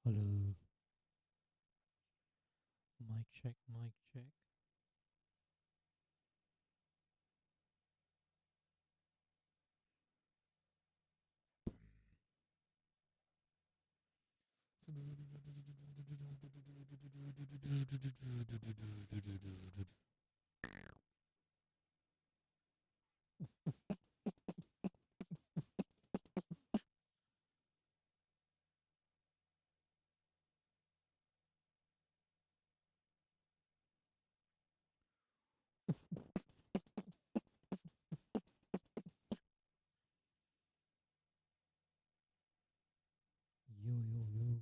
Hello. Mic check, mic check. Yo, yo, yo.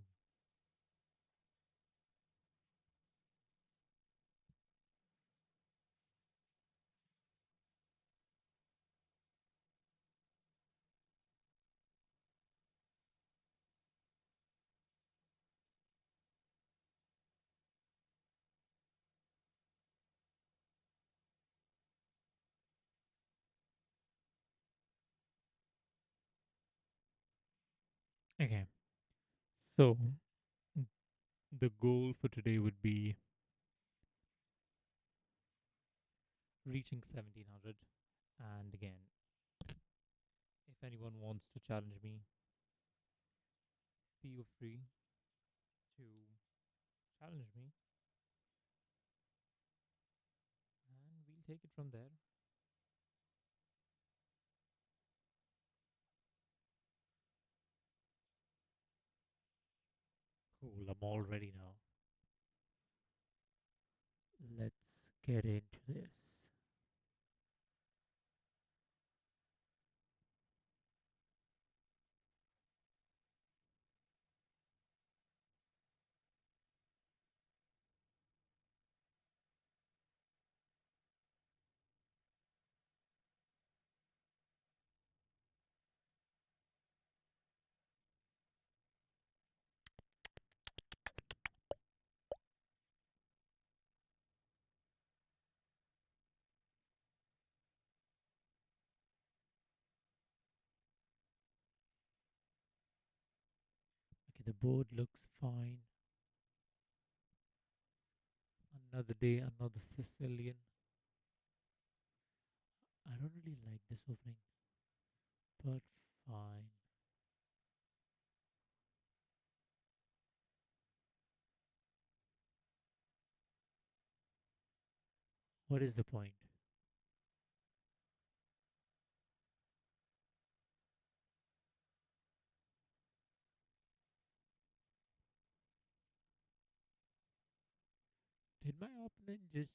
Okay, so the goal for today would be reaching 1700. And again, if anyone wants to challenge me, feel free to challenge me and we'll take it from there. Cool, I'm all ready now. Let's get into this. Okay, the board looks fine. Another day, another Sicilian. I don't really like this opening, but fine. What is the point? Did my opponent just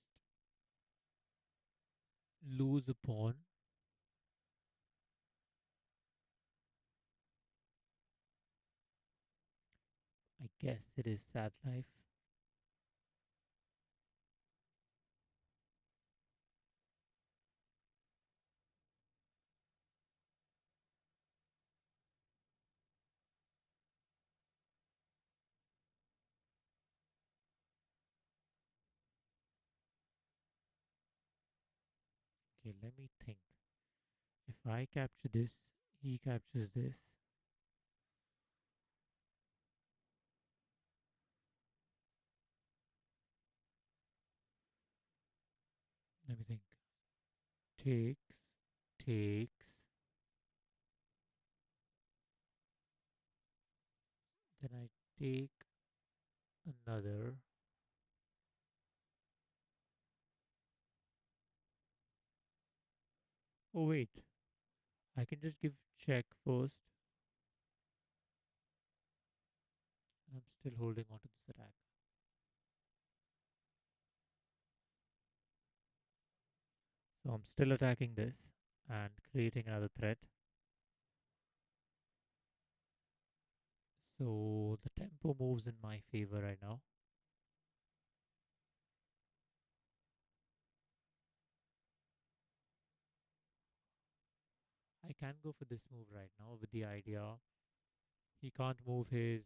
lose a pawn? I guess it is sad life. Okay, let me think. If I capture this, he captures this. Let me think. Takes, takes. Then I take another. Oh, wait. I can just give check first. And I'm still holding on to this attack. So I'm still attacking this and creating another threat. So the tempo moves in my favor right now. I can go for this move right now with the idea he can't move his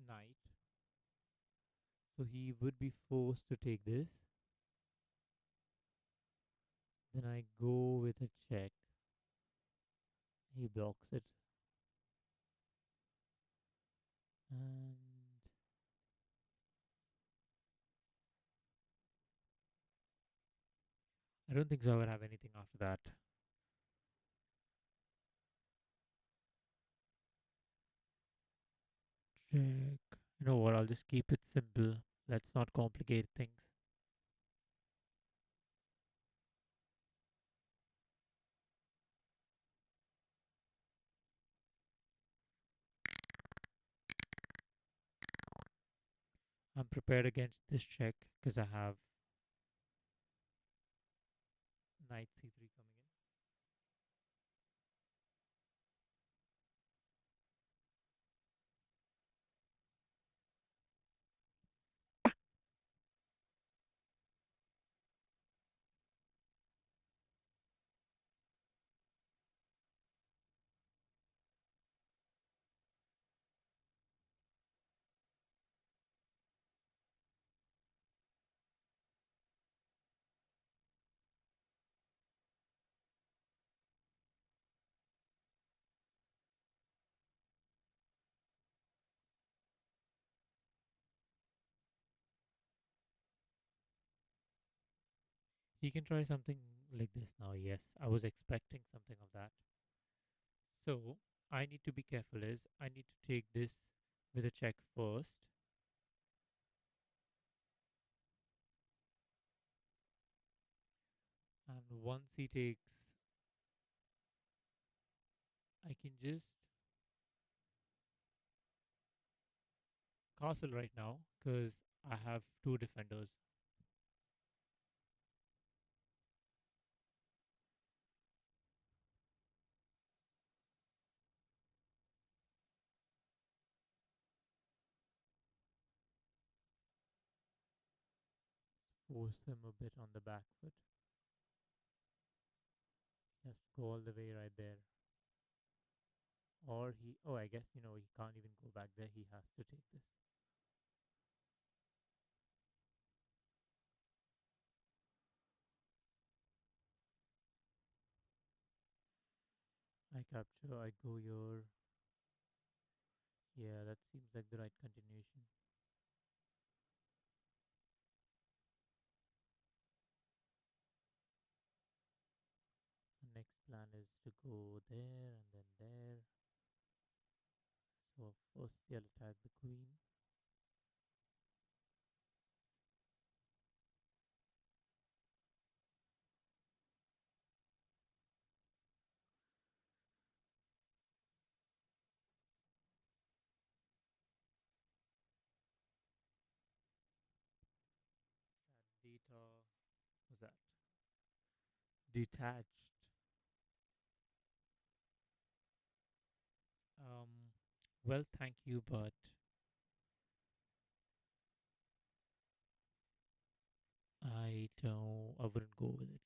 knight, so he would be forced to take this. Then I go with a check. He blocks it. And I don't think so I would have anything after that. Check. You know what? I'll just keep it simple. Let's not complicate things. I'm prepared against this check because I have knight c3 coming in. He can try something like this now. Yes, I was expecting something of that. So I need to be careful is I need to take this with a check first. And once he takes, I can just castle right now because I have two defenders. Force him a bit on the back foot. Just go all the way right there. Or he, oh, I guess, he can't even go back there. He has to take this. I capture, I go your, yeah, that seems like the right continuation. The next plan is to go there and then there. So first they'll attack the queen. Data, what's that? Detached. Um, well, thank you, but I wouldn't go with it.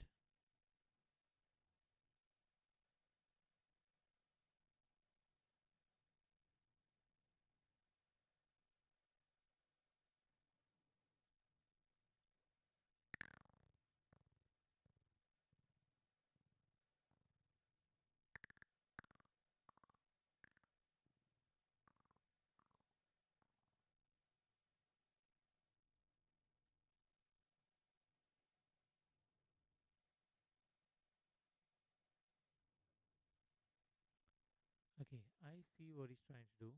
Okay, I see what he's trying to do.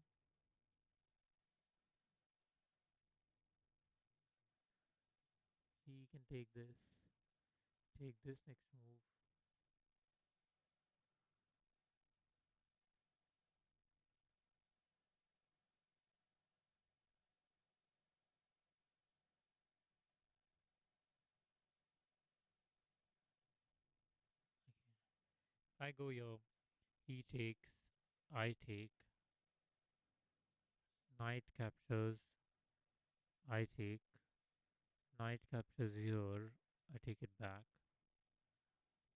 He can take this next move. If I go here, he takes, I take, knight captures, I take, knight captures here, I take it back,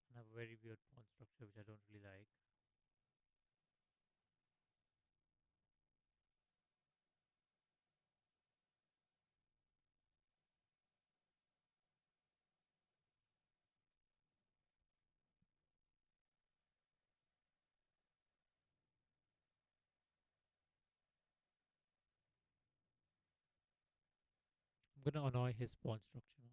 and have a very weird pawn structure which I don't really like. gonna annoy his pawn structure now.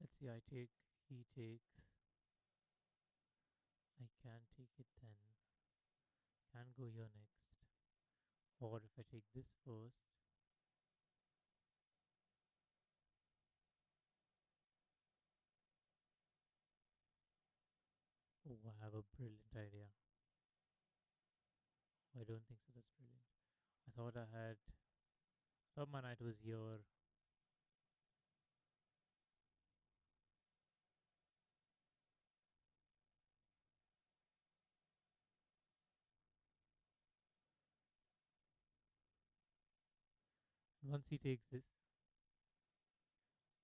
Let's see, I take, he takes, I can take it then, can go here next. Or if I take this first, oh, I have a brilliant idea. I don't think so, that's brilliant. I thought I had, thought my knight was here. Once he takes this,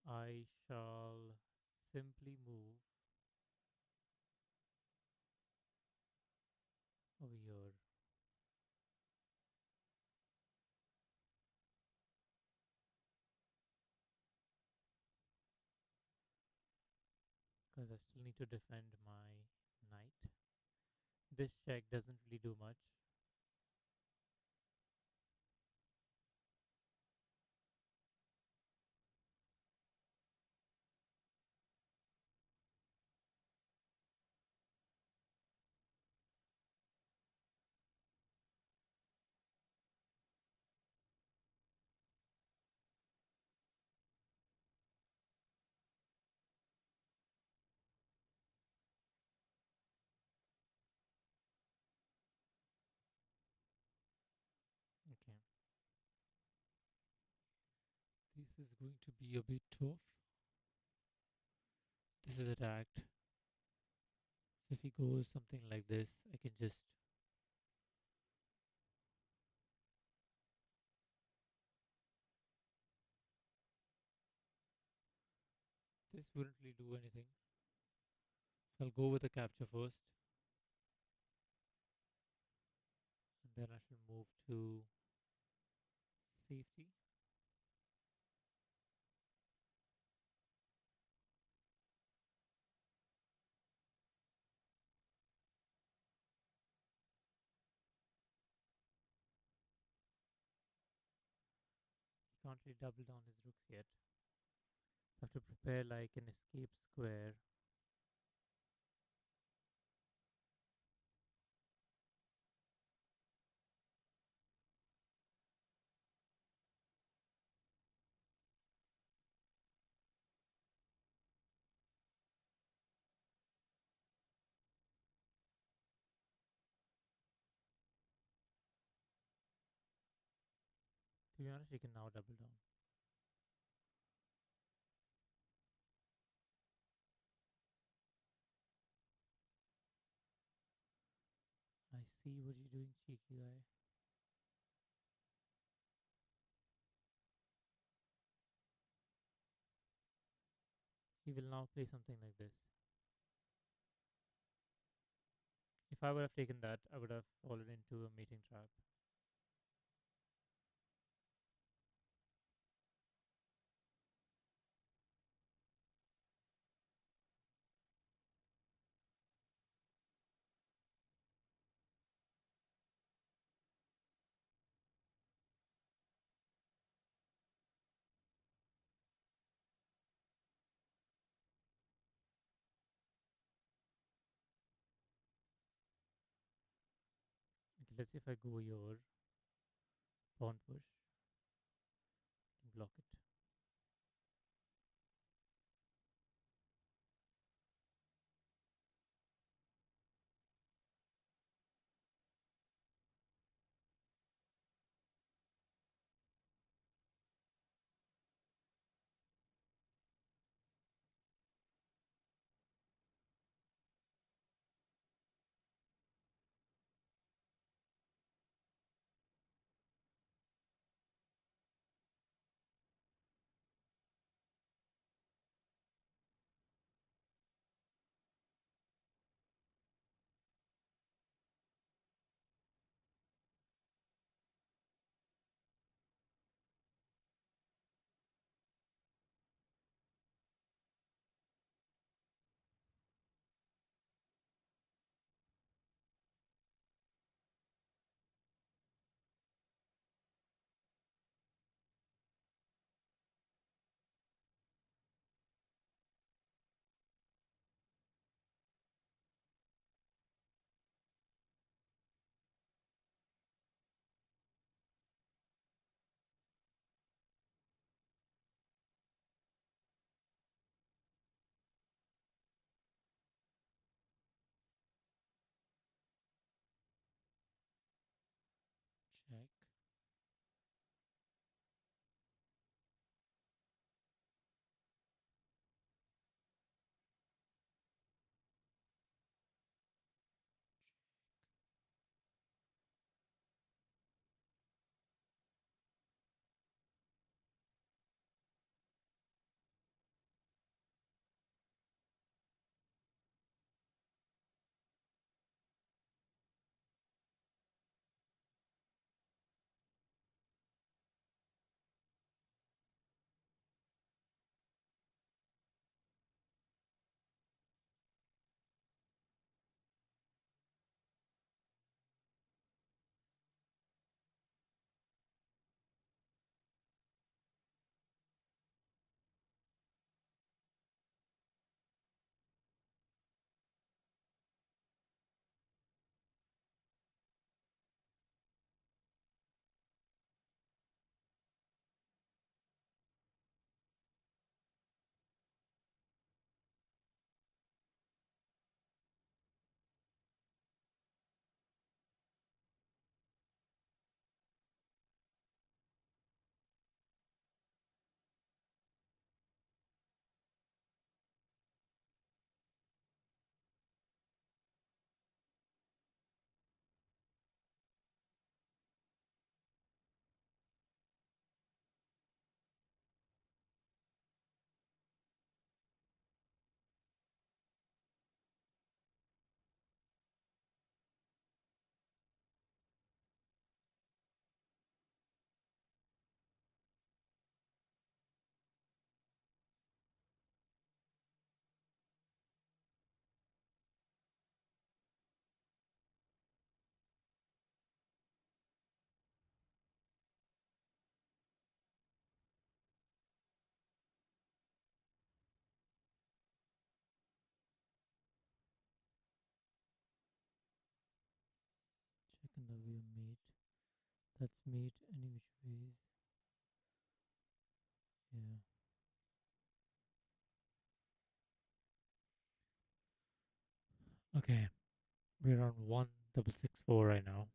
I shall simply move over here. Because I still need to defend my knight. This check doesn't really do much. Okay, this is going to be a bit tough. This is attacked. So if he goes something like this, I can just, this wouldn't really do anything. So I'll go with the capture first, and then I should move to safety. He can't really double down his rooks yet. So I have to prepare like an escape square. To be honest, he can now double down. I see what you're doing, cheeky guy. He will now play something like this. If I would have taken that, I would have fallen into a mating trap. Okay, let's see if I go here, pawn push, block it. mate. That's mate any which ways. Yeah. Okay. We're on 1664 right now.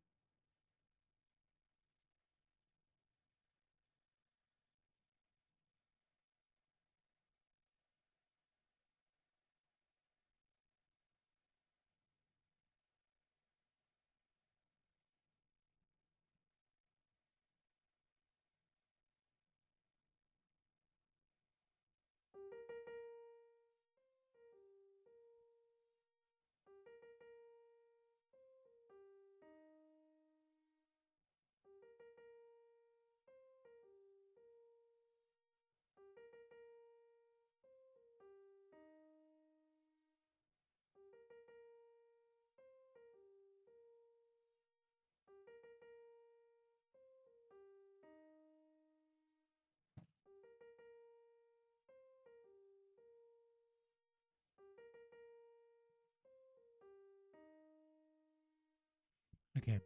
Okay.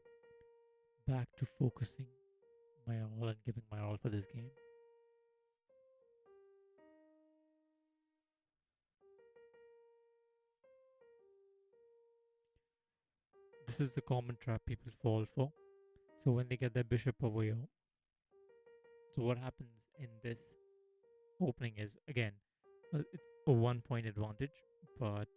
Back to focusing my all and giving my all for this game. This is the common trap people fall for. So when they get their bishop over here, so what happens in this opening is again, it's a 1 point advantage, but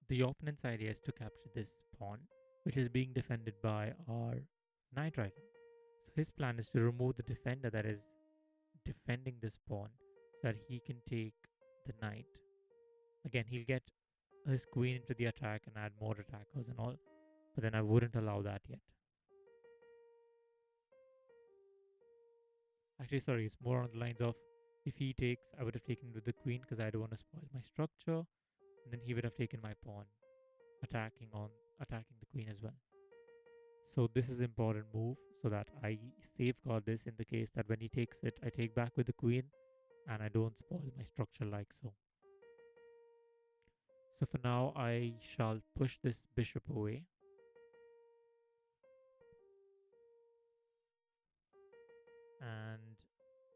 the opponent's idea is to capture this pawn, which is being defended by our knight right now. So his plan is to remove the defender that is defending this pawn so that he can take the knight. Again, he'll get his queen into the attack and add more attackers and all, but then I wouldn't allow that yet. Actually, sorry, it's more on the lines of if he takes, I would have taken with the queen because I don't want to spoil my structure, and then he would have taken my pawn, attacking the queen as well. So this is important move so that I safeguard this in the case that when he takes it, I take back with the queen and I don't spoil my structure like so. So for now, I shall push this bishop away. And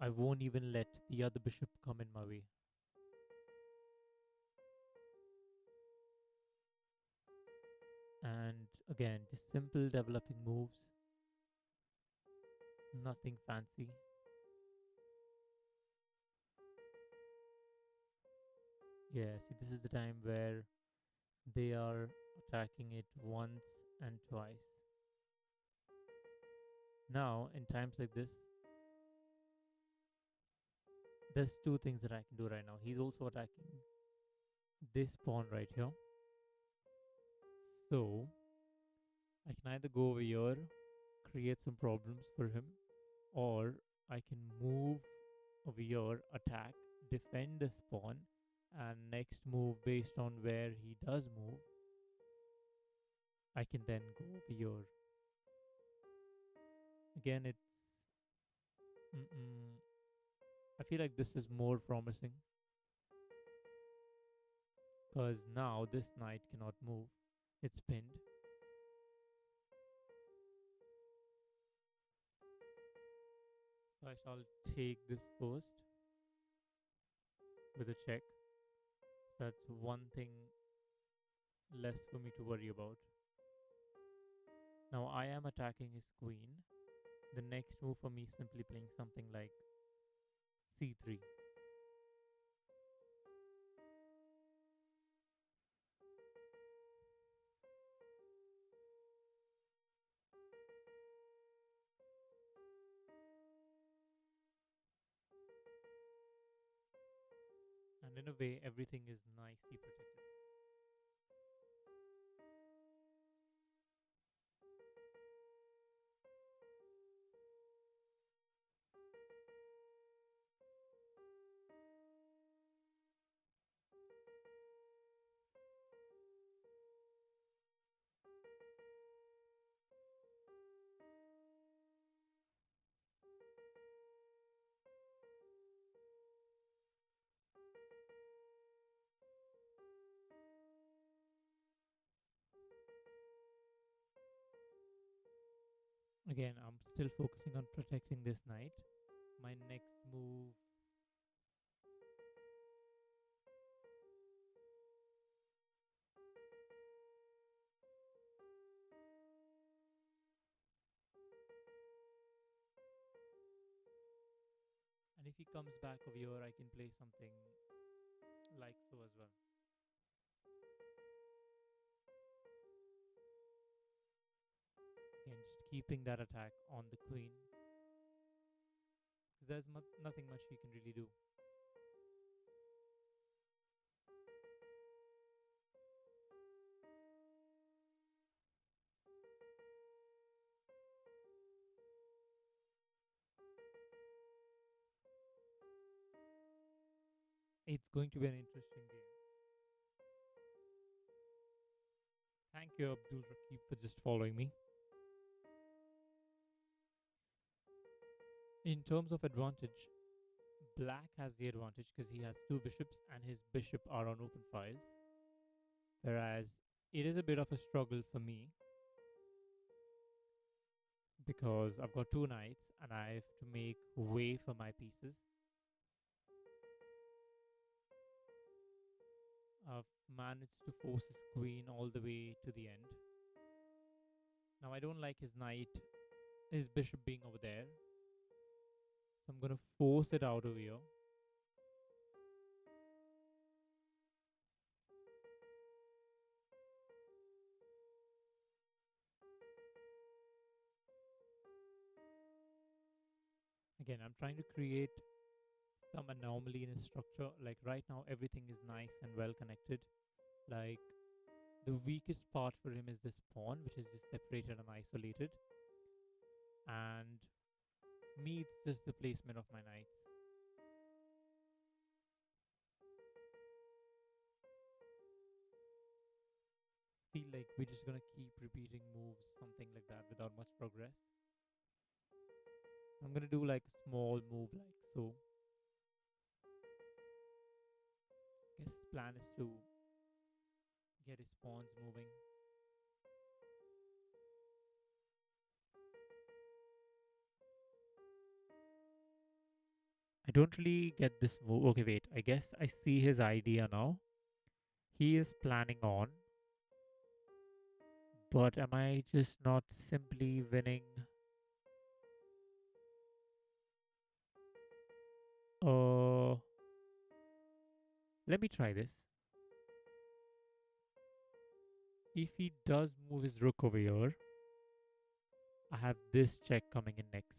I won't even let the other bishop come in my way. And again, just simple developing moves, nothing fancy. Yeah, see, this is the time where they are attacking it once and twice. Now, in times like this, there's two things that I can do right now. He's also attacking this pawn right here. So, I can either go over here, create some problems for him, or I can move over here, attack, defend this pawn, and next move based on where he does move, I can then go over here. Again, mm-mm, I feel like this is more promising because now this knight cannot move. It's pinned. So I shall take this first with a check. That's one thing less for me to worry about. Now I am attacking his queen. The next move for me is simply playing something like c3. And in a way, everything is nicely protected. Again, I'm still focusing on protecting this knight. My next move. And if he comes back over here, I can play something like so as well. Again, just keeping that attack on the queen. Because there's nothing much he can really do. It's going to be an interesting game. Thank you, Abdul Rakib, for just following me. In terms of advantage, Black has the advantage because he has two bishops and his bishop are on open files. Whereas it is a bit of a struggle for me because I've got two knights and I have to make way for my pieces. I've managed to force his queen all the way to the end. Now I don't like his bishop being over there. So I'm gonna force it out over here. Again, I'm trying to create some anomaly in his structure. Like right now, everything is nice and well connected. Like the weakest part for him is this pawn, which is just separated and isolated. And me, it's just the placement of my knights. Feel like we're just gonna keep repeating moves, something like that, without much progress. I'm gonna do like a small move like so. Guess his plan is to get his pawns moving. I don't really get this move. Okay, wait. I guess I see his idea now. He is planning on, but am I just not simply winning? Uh, let me try this. If he does move his rook over here, I have this check coming in next.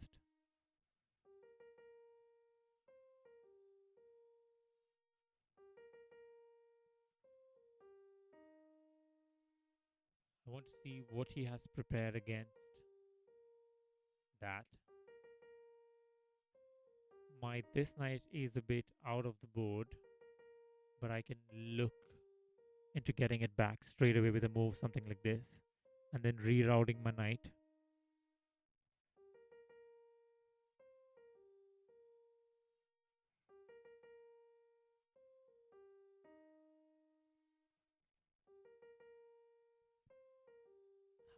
I want to see what he has prepared against that. My this knight is a bit out of the board, but I can look into getting it back straight away with a move, something like this, and then rerouting my knight.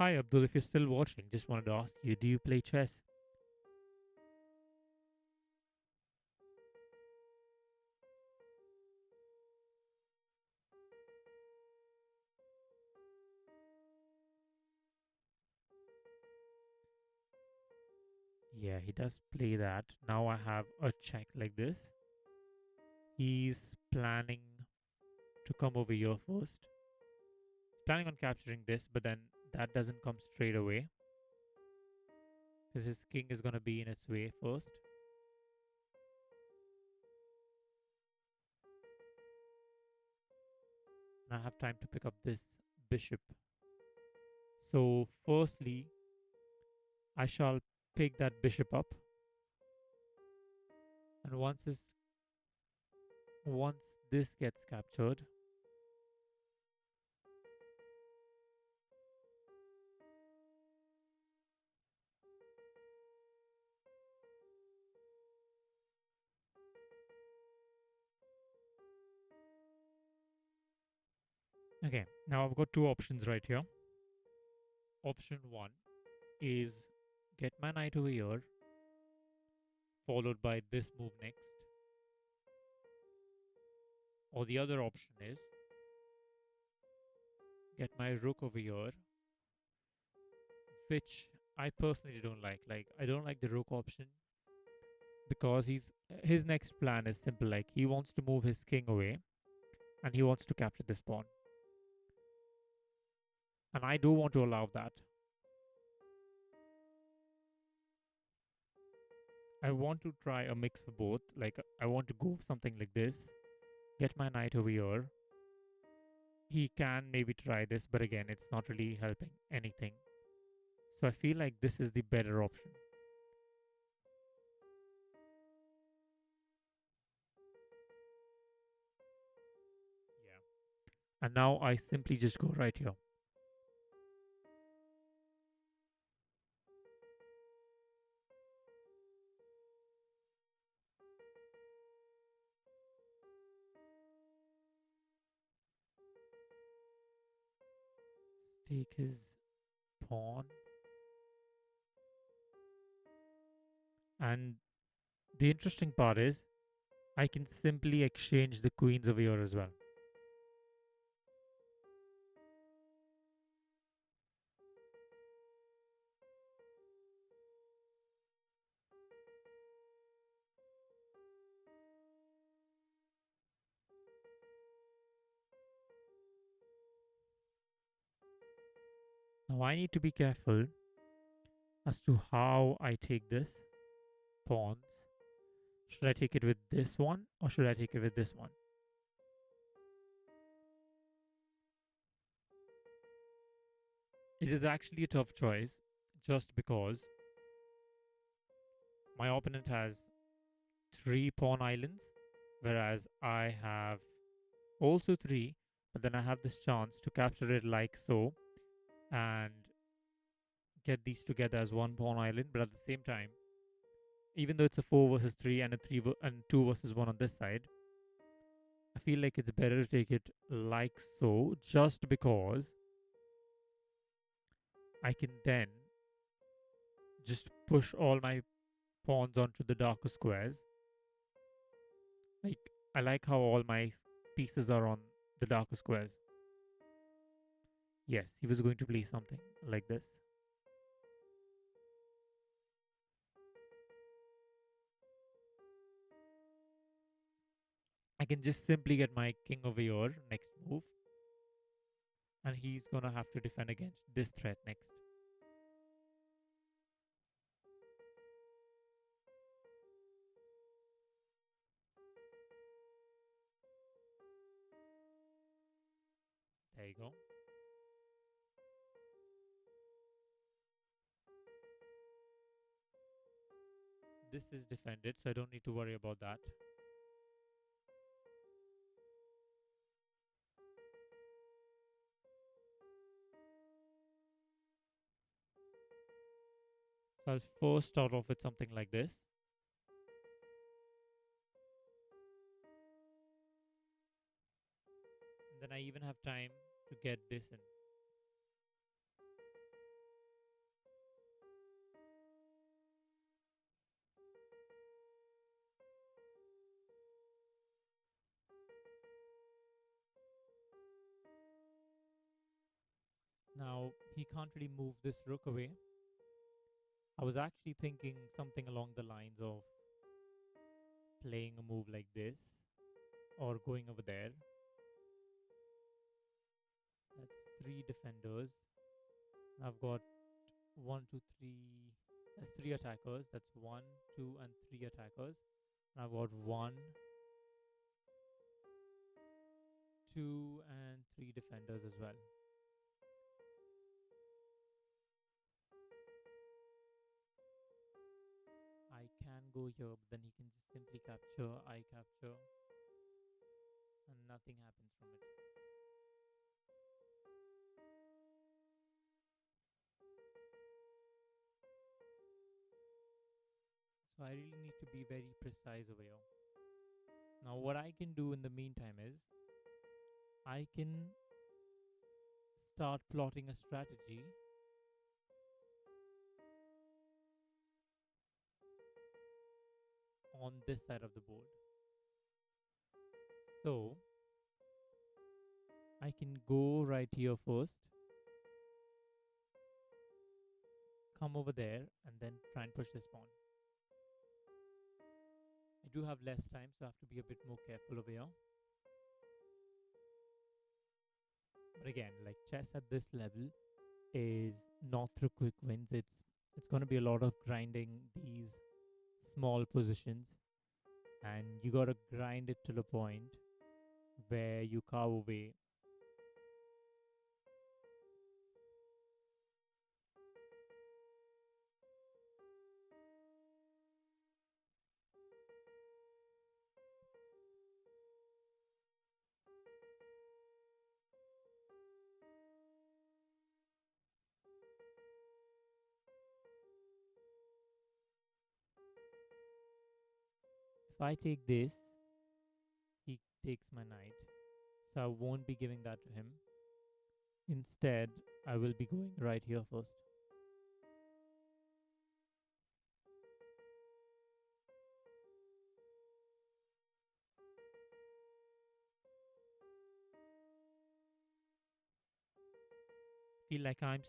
Hi Abdul, if you're still watching, just wanted to ask you, do you play chess? Yeah, he does play that. Now I have a check like this. He's planning to come over here first. Planning on capturing this, but then that doesn't come straight away because his king is going to be in its way first. And I have time to pick up this bishop. So, firstly, I shall pick that bishop up, and once this gets captured, okay, now I've got two options right here. Option one is get my knight over here, followed by this move next. Or the other option is get my rook over here, which I personally don't like. Like, I don't like the rook option because his next plan is simple. Like, he wants to move his king away and he wants to capture this pawn. And I don't want to allow that. I want to try a mix of both. Like, I want to go something like this, get my knight over here. He can maybe try this, but again, it's not really helping anything. So I feel like this is the better option. Yeah. And now I simply just go right here. Take his pawn. And the interesting part is I can simply exchange the queens over here as well. Now I need to be careful as to how I take this pawns. Should I take it with this one or should I take it with this one? It is actually a tough choice just because my opponent has 3 pawn islands, whereas I have also 3, but then I have this chance to capture it like so and get these together as 1 pawn island, but at the same time, even though it's a 4 versus 3 and a 3 and 2 versus 1 on this side, I feel like it's better to take it like so just because I can then just push all my pawns onto the darker squares. Like, I like how all my pieces are on the darker squares. Yes, he was going to play something like this. I can just simply get my king over here next move, and he's gonna have to defend against this threat next. There you go. This is defended, so I don't need to worry about that. So I'll first start off with something like this. And then I even have time to get this in. Now, he can't really move this rook away. I was actually thinking something along the lines of playing a move like this or going over there. That's 3 defenders. I've got one, two, three. That's 3 attackers. That's 1, 2, and 3 attackers. And I've got 1, 2, and 3 defenders as well. I can go here, but then he can just simply capture, I capture, and nothing happens from it. So I really need to be very precise over here. Now what I can do in the meantime is I can start plotting a strategy on this side of the board. So I can go right here first, come over there, and then try and push this pawn. I do have less time, so I have to be a bit more careful over here. But again, like chess at this level is not through quick wins. It's going to be a lot of grinding these small positions, and you got to grind it to the point where you carve away. If I take this, he takes my knight, so I won't be giving that to him. Instead, I will be going right here first. Feel like I'm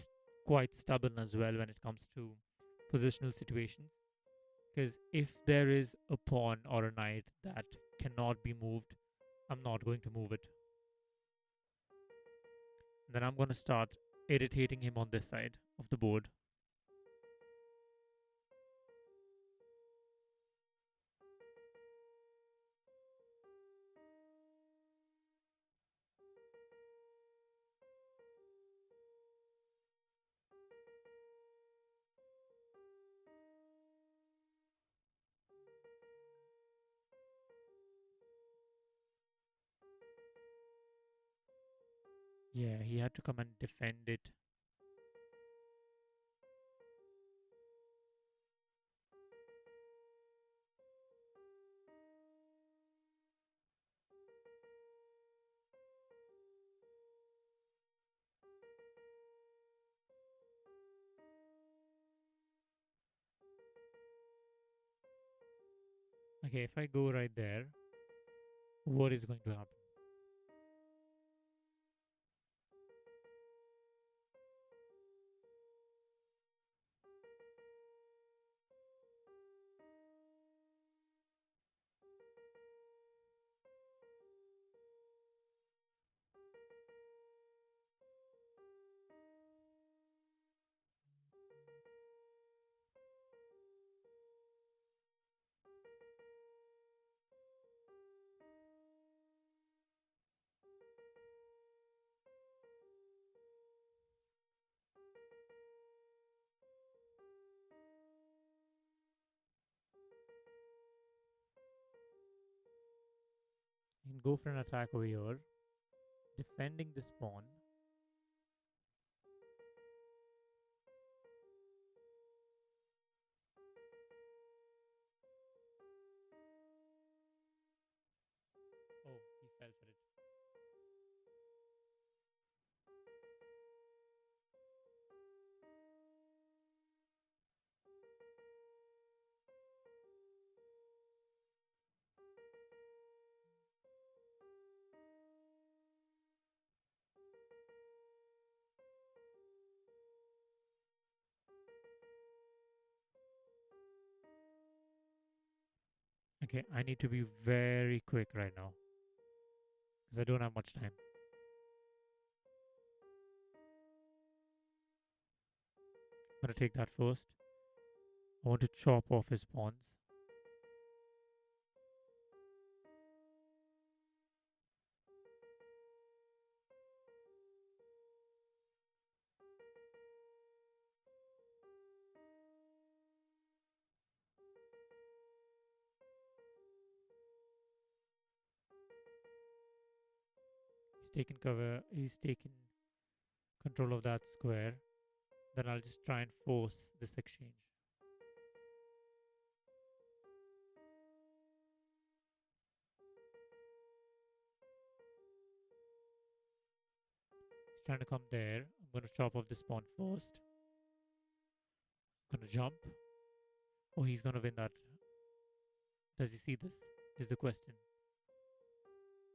quite stubborn as well when it comes to positional situations. Because if there is a pawn or a knight that cannot be moved, I'm not going to move it. Then I'm going to start irritating him on this side of the board. Yeah, he had to come and defend it. Okay, if I go right there, what is going to happen? I can go for an attack over here, defending this pawn. Oh, he fell for it. Okay, I need to be very quick right now because I don't have much time. I'm gonna take that first. I want to chop off his pawns. He's taken cover. He's taken control of that square. Then I'll just try and force this exchange. He's trying to come there. I'm gonna chop off this pawn first. Gonna jump. Oh, he's gonna win that Does he see this? Is the question.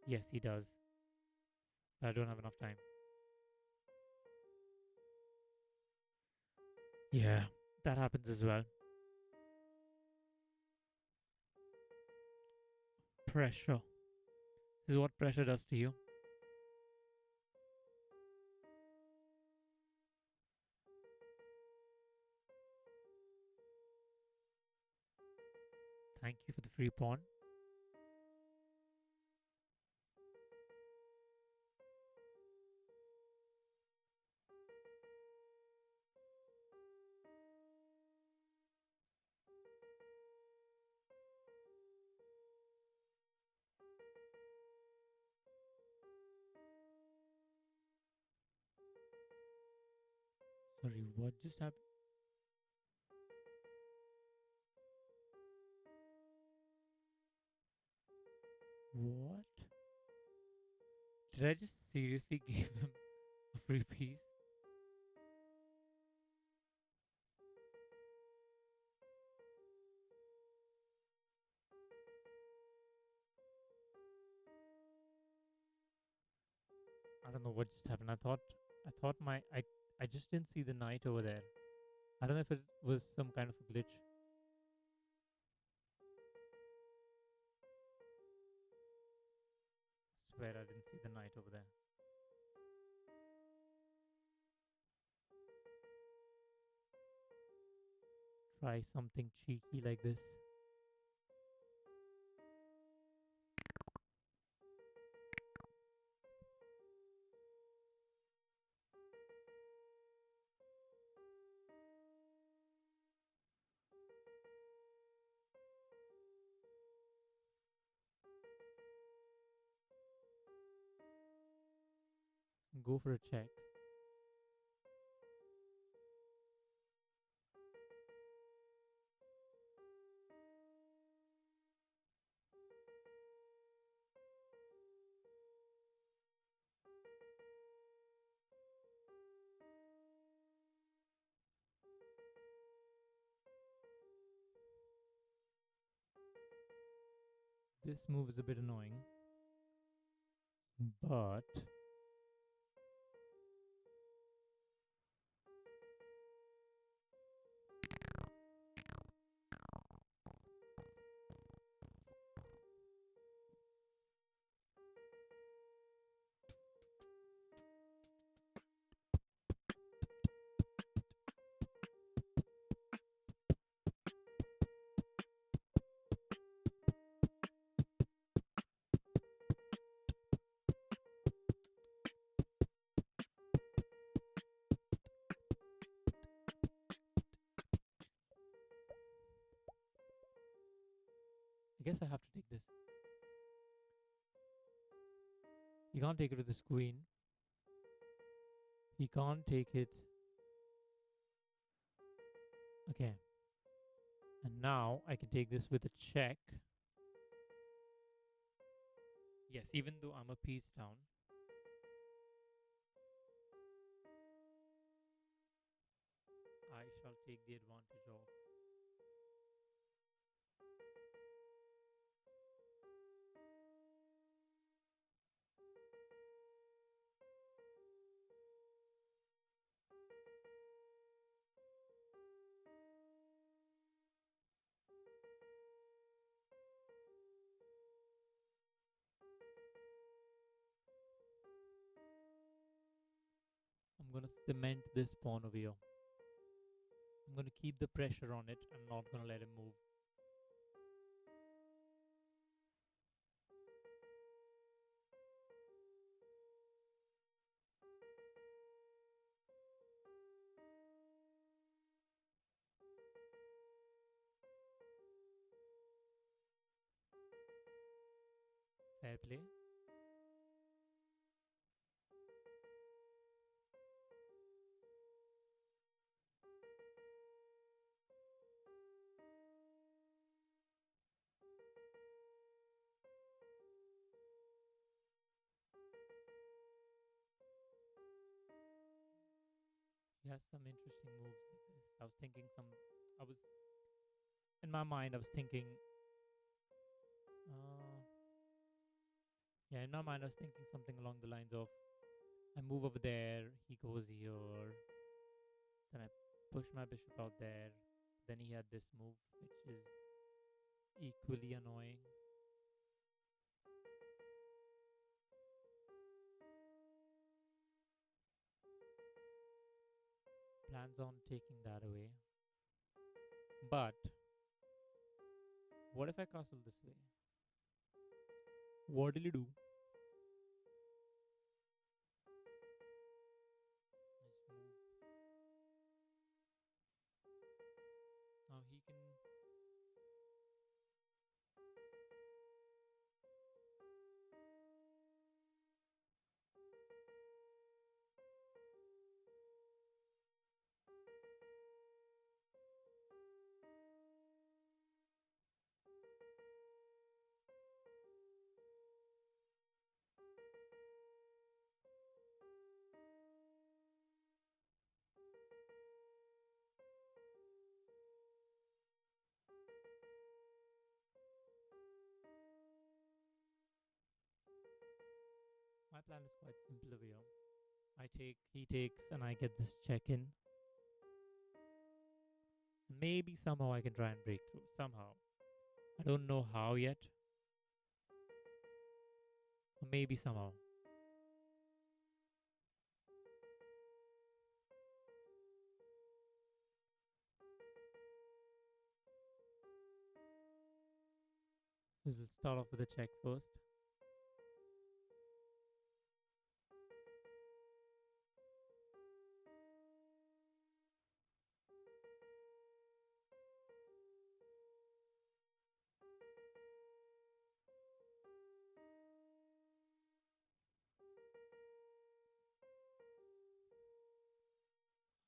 Yes, he does. But I don't have enough time. Yeah, that happens as well. Pressure. This is what pressure does to you. Thank you for the free pawn. Sorry, what just happened? What? Did I just seriously give him a free piece? I don't know what just happened. I thought I just didn't see the knight over there. I don't know if it was some kind of a glitch. I swear I didn't see the knight over there. Try something cheeky like this. Go for a check. This move is a bit annoying, but I guess I have to take this. You can't take it with this queen. He can't take it. Okay. And now I can take this with a check. Yes, even though I'm a piece down. I shall take the advantage of. I'm gonna cement this pawn over here. I'm gonna keep the pressure on it. I'm not gonna let him move. Fair play. He has some interesting moves like this. I was thinking some. I was in my mind. I was thinking Yeah, in my mind, I was thinking something along the lines of I move over there, he goes here, then I push my bishop out there. Then he had this move, which is equally annoying. Plans on taking that away. But what if I castle this way? What will you do? I just move. Now he can. My plan is quite simple over here. I take, he takes, and I get this check in. Maybe somehow I can try and break through. Somehow. I don't know how yet. Maybe somehow. So we'll start off with a check first.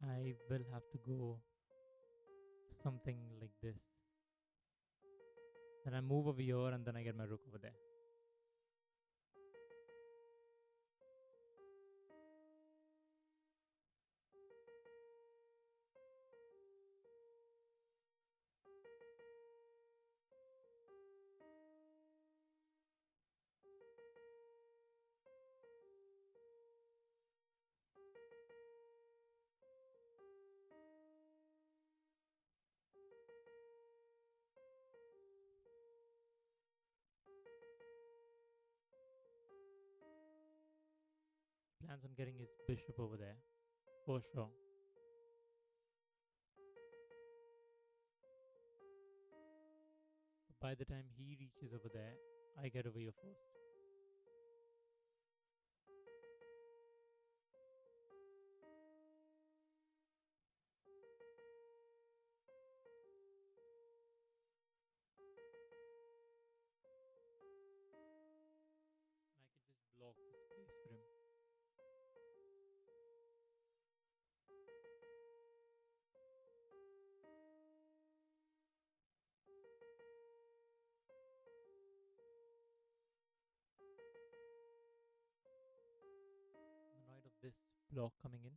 I will have to go something like this. Then I move over here and then I get my rook over there. Plans on getting his bishop over there, for sure. But by the time he reaches over there, I get over here first. And I can just block this place for him. I'm annoyed of this block coming in.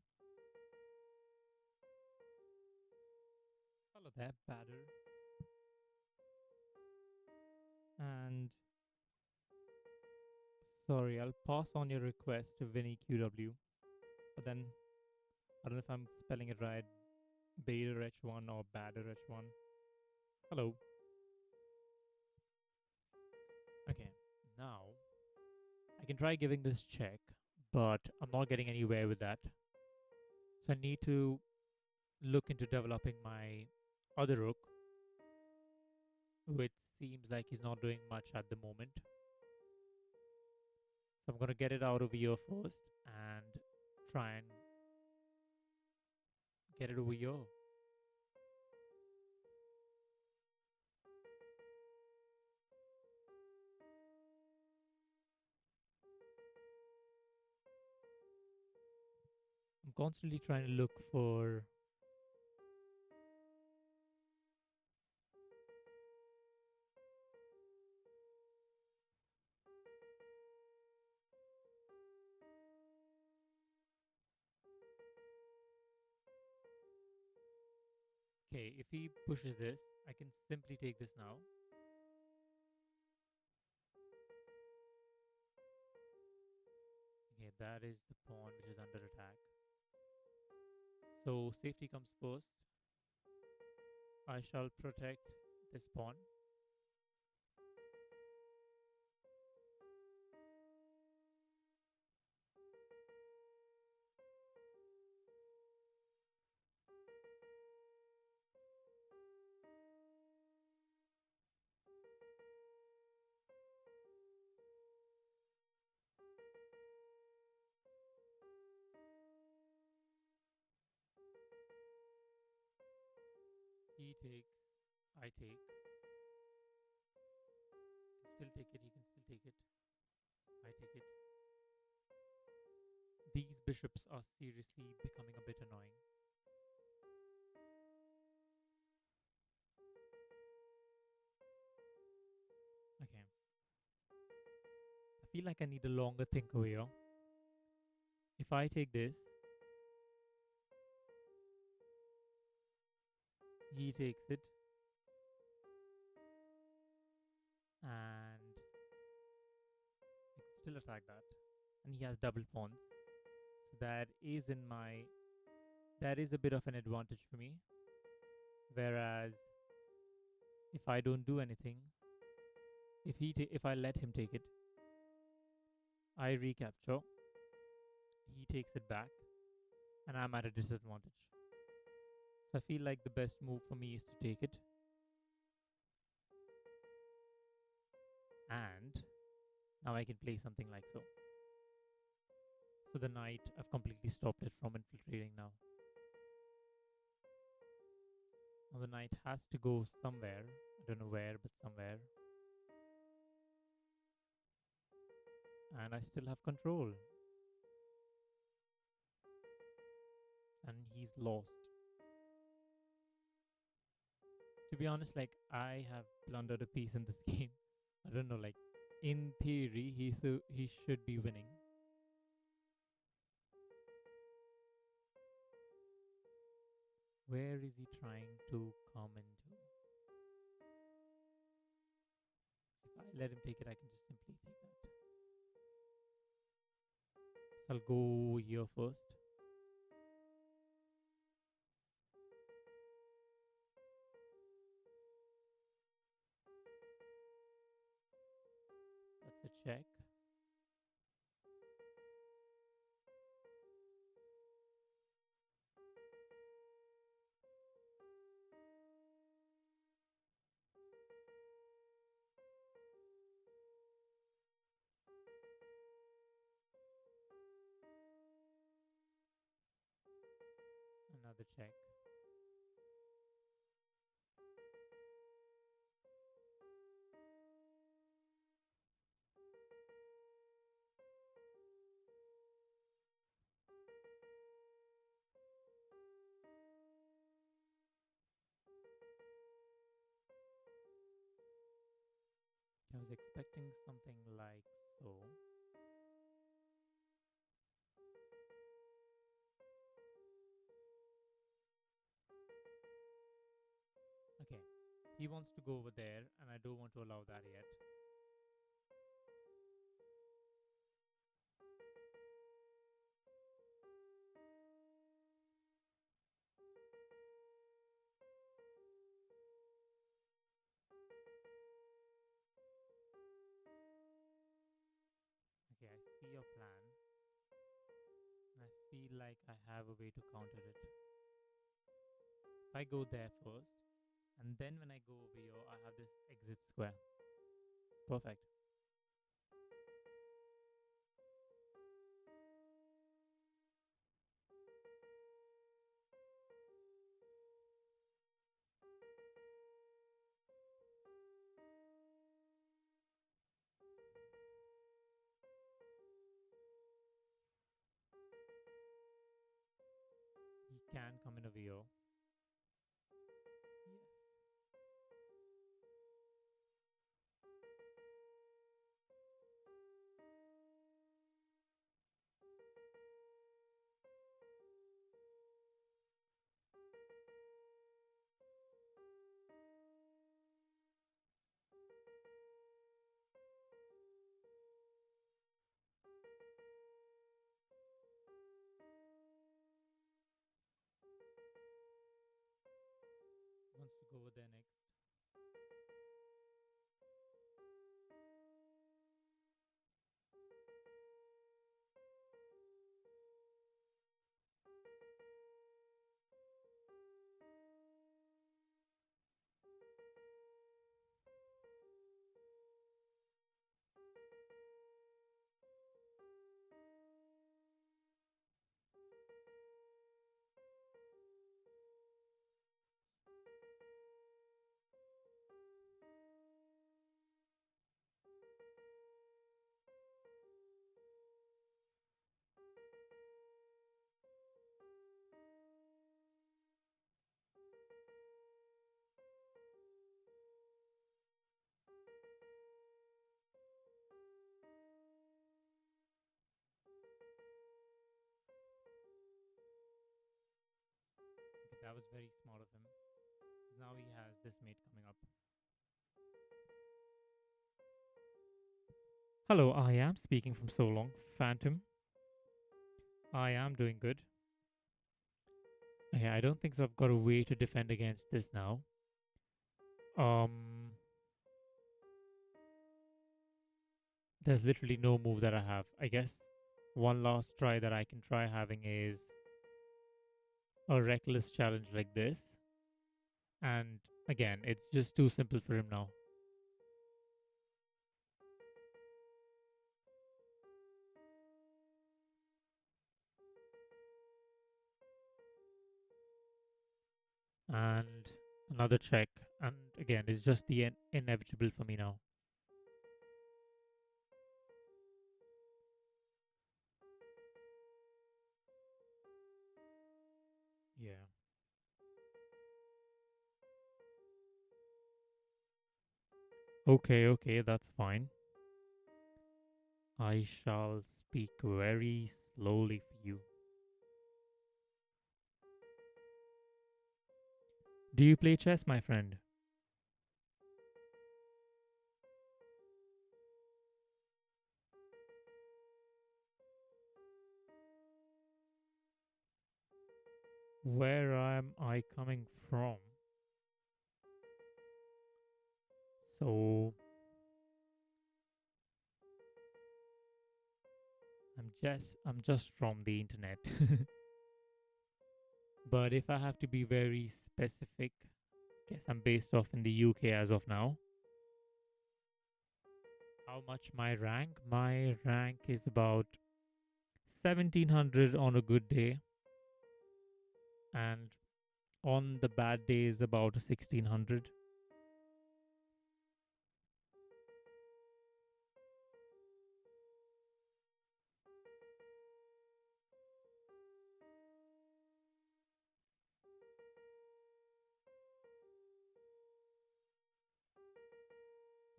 Follow that batter. And sorry, I'll pass on your request to Vinny QW. But then I don't know if I'm spelling it right. Bader H1 or Bader H1. Hello. Okay, now I can try giving this check, but I'm not getting anywhere with that. So I need to look into developing my other rook, which seems like he's not doing much at the moment. So I'm going to get it out of here first and try and get it over here. I'm constantly trying to look for. Okay, if he pushes this, I can simply take this now. Okay, that is the pawn which is under attack. So safety comes first. I shall protect this pawn. He takes, I take. Can still take it, he can still take it. I take it. These bishops are seriously becoming a bit annoying. Okay. I feel like I need a longer thinker here. If I take this, he takes it, and I can still attack that. And he has double pawns. So that is a bit of an advantage for me. Whereas if I don't do anything, if I let him take it, I recapture. He takes it back, and I'm at a disadvantage. So I feel like the best move for me is to take it. And now I can play something like so. So the knight, I've completely stopped it from infiltrating now. Now the knight has to go somewhere. I don't know where, but somewhere. And I still have control. And he's lost. To be honest, like I have blundered a piece in this game. I don't know, like in theory, he should be winning. Where is he trying to come into? If I let him take it, I can just simply take that. So I'll go here first. That's a check. Another check. I was expecting something like so. Okay. He wants to go over there, and I don't want to allow that yet. Okay, I see your plan. And I feel like I have a way to counter it. If I go there first, and then when I go over here, I have this exit square. Perfect. He can come in over here. Yes. go over there next. Okay, that was very smart of him. 'Cause now he has this mate coming up. Hello, I am speaking from so long. Phantom. I am doing good. Yeah, I don't think so. I've got a way to defend against this now. Um, there's literally no move that I have. I guess one last try that I can try having is a reckless challenge like this. And again, it's just too simple for him now. And another check. And again, it's just the inevitable for me now. Yeah. Okay, okay, that's fine. I shall speak very slowly for you. Do you play chess, my friend? Where am I coming from? So I'm just from the internet. But if I have to be very specific, guess I'm based off in the UK as of now. How much my rank? My rank is about 1700 on a good day, and on the bad day is about 1600.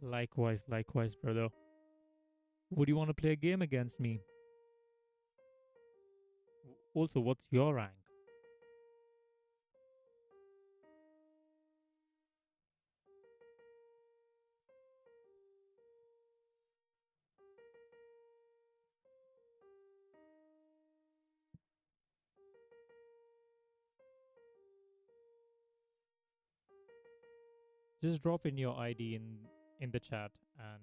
Likewise, likewise, brother. Would you want to play a game against me? Also, what's your rank? Just drop in your ID in the chat, and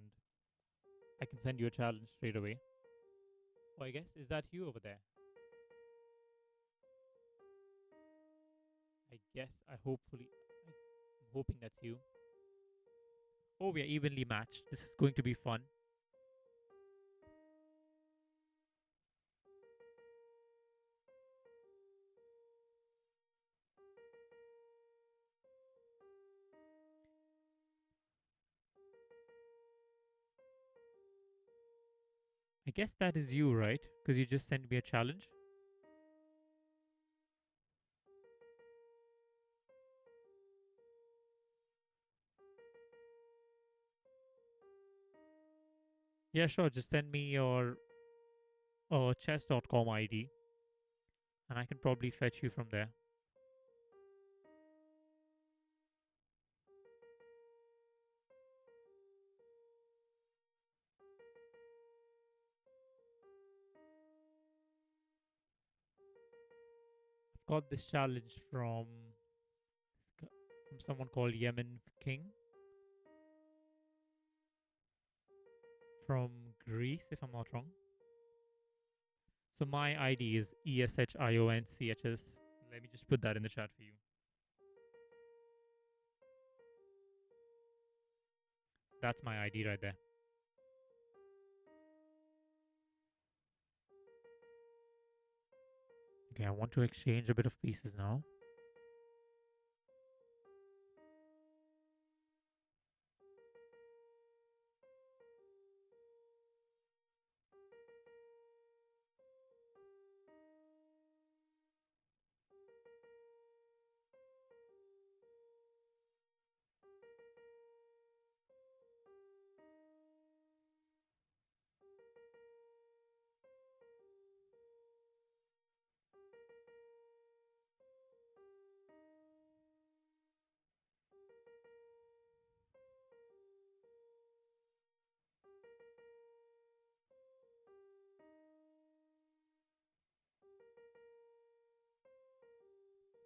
I can send you a challenge straight away. Oh, I guess is that you over there? I guess I'm hoping that's you. Oh, we are evenly matched. This is going to be fun. I guess that is you, right? Because you just sent me a challenge. Yeah, sure. Just send me your chess.com ID, and I can probably fetch you from there. I've got this challenge from from someone called Yemen King from Greece, if I'm not wrong. So my ID is ESH-ION. Let me just put that in the chat for you. That's my ID right there. Okay, I want to exchange a bit of pieces now.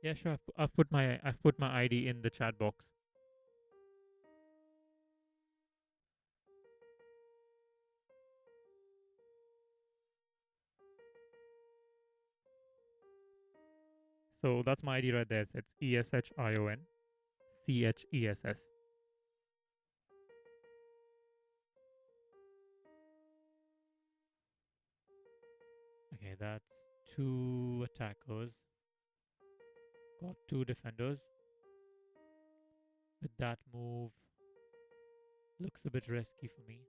Yeah, sure. I've put my ID in the chat box. So that's my ID right there. It's ESHION. Okay, that's two attackers. Got two defenders. With that move, looks a bit risky for me.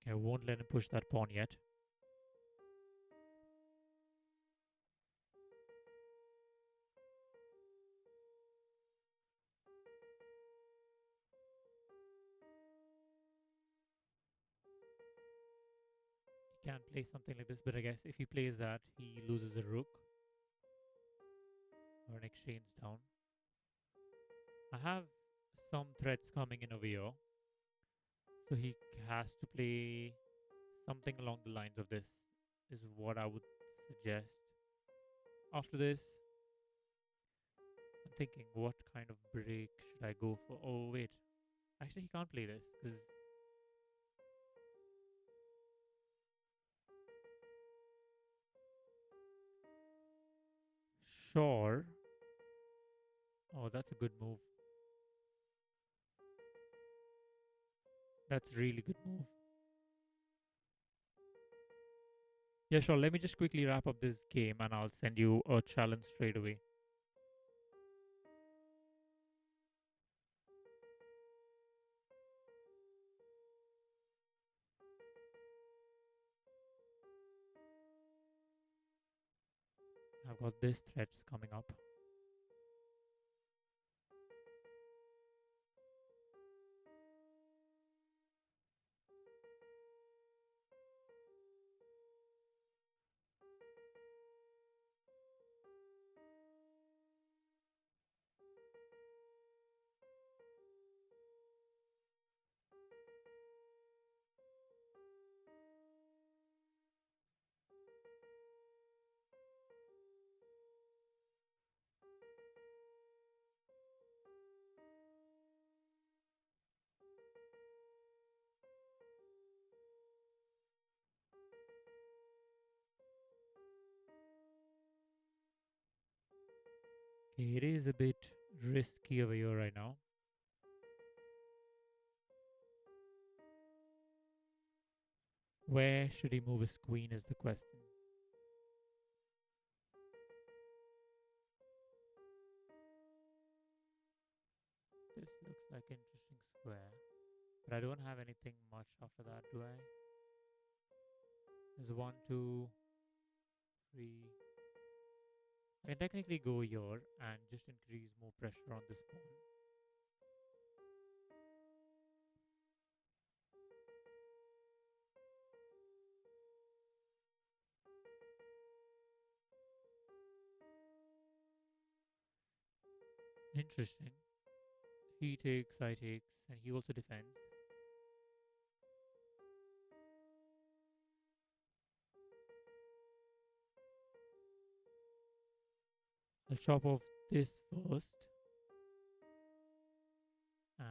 Okay, I won't let him push that pawn yet. He can play something like this, but I guess if he plays that, he loses a rook or an exchange down. I have some threats coming in over here, so he has to play something along the lines of this, is what I would suggest. After this, I'm thinking, what kind of break should I go for? Oh, wait. Actually, he can't play this because. Sure. Oh, that's a good move. That's a really good move. Yeah, sure. Let me just quickly wrap up this game and I'll send you a challenge straight away. I've got this threats coming up. Okay, it is a bit risky over here right now. Where should he move his queen is the question. This looks like an interesting square. But I don't have anything much after that, do I? There's one, two, three. I can technically go here and just increase more pressure on this pawn. Interesting. He takes, I takes, and he also defends. I'll chop off this first, and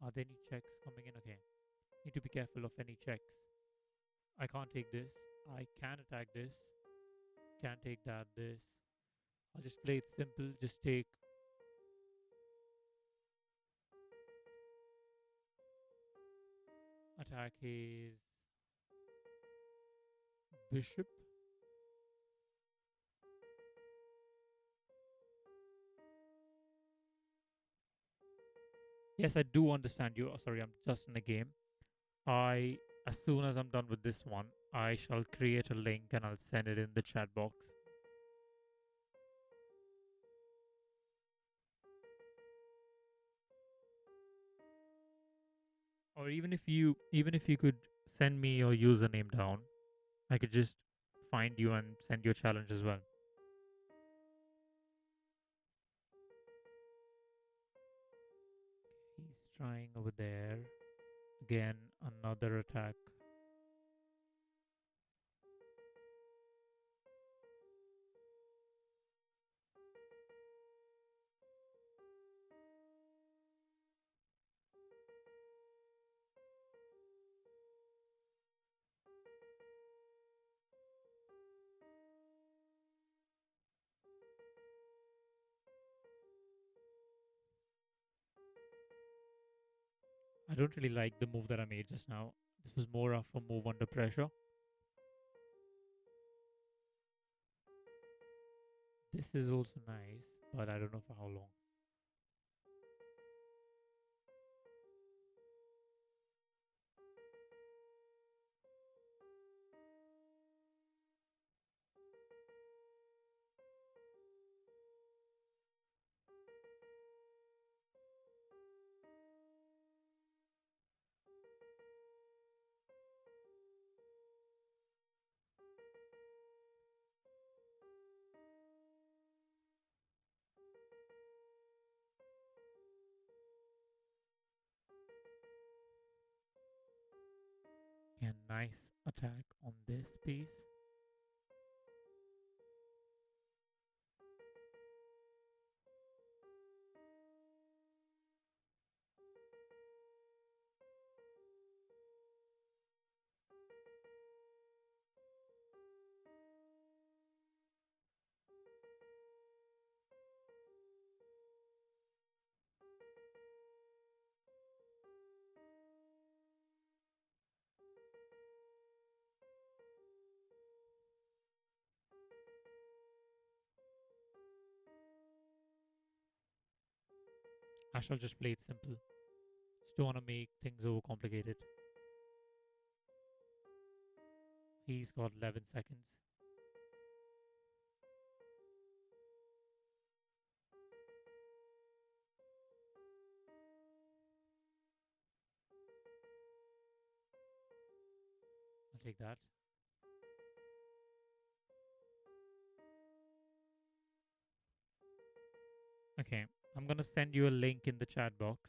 are there any checks coming in? Okay, need to be careful of any checks. I can't take this. I can attack this. Can't take that. This. I'll just play it simple. Just take attack his bishop. Yes, I do understand you. Sorry, I'm just in a game. As soon as I'm done with this one, I shall create a link and I'll send it in the chat box. Or even if you could send me your username down, I could just find you and send you a challenge as well. He's trying over there. Again, another attack. I don't really like the move that I made just now. This was more of a move under pressure. This is also nice, but I don't know for how long. A nice attack on this piece. I shall just play it simple. Just don't want to make things overcomplicated. He's got 11 seconds. I'll take that. Okay, I'm gonna send you a link in the chat box.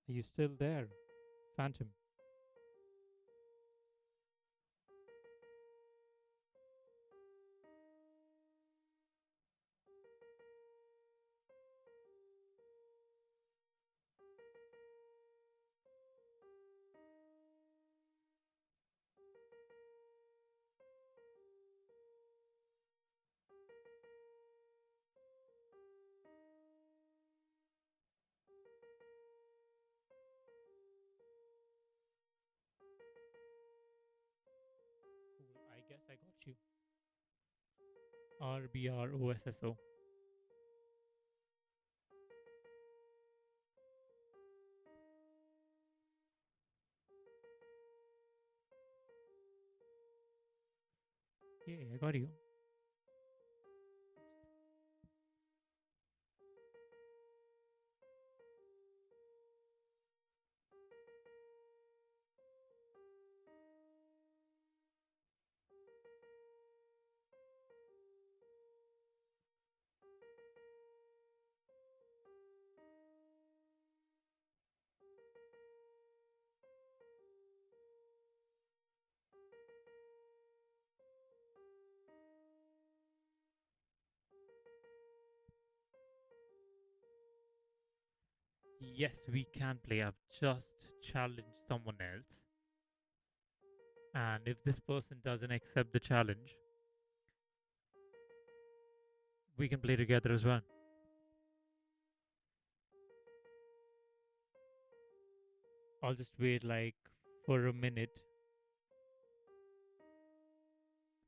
Are you still there, Phantom? Cool. I guess I got you. RBROSSO. Yeah, I got you. Yes, we can play. I've just challenged someone else. And if this person doesn't accept the challenge, we can play together as well. I'll just wait like for a minute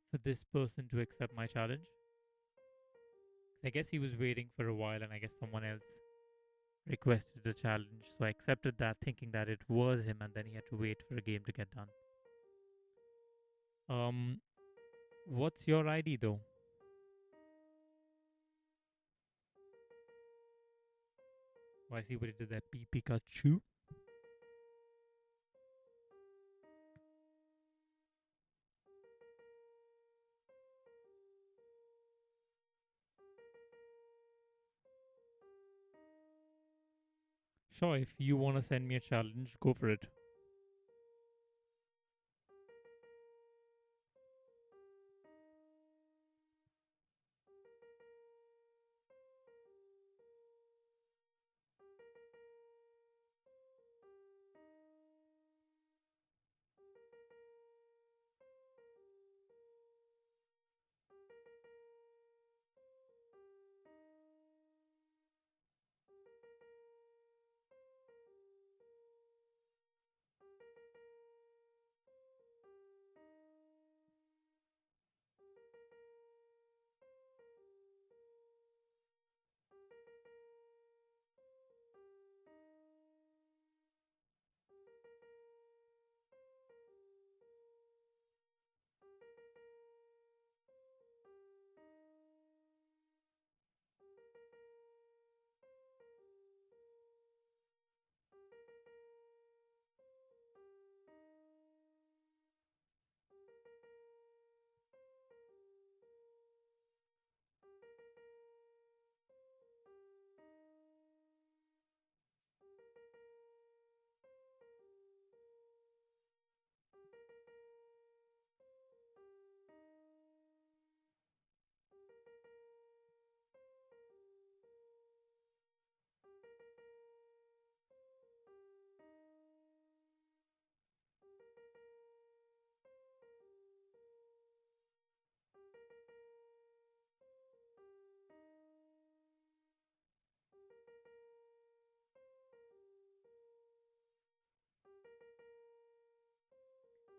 for this person to accept my challenge. I guess he was waiting for a while and I guess someone else requested the challenge. So I accepted that thinking that it was him and then he had to wait for a game to get done. Um what's your ID though? Oh, I see what he did there. P Pikachu. Sure, if you wanna send me a challenge, go for it.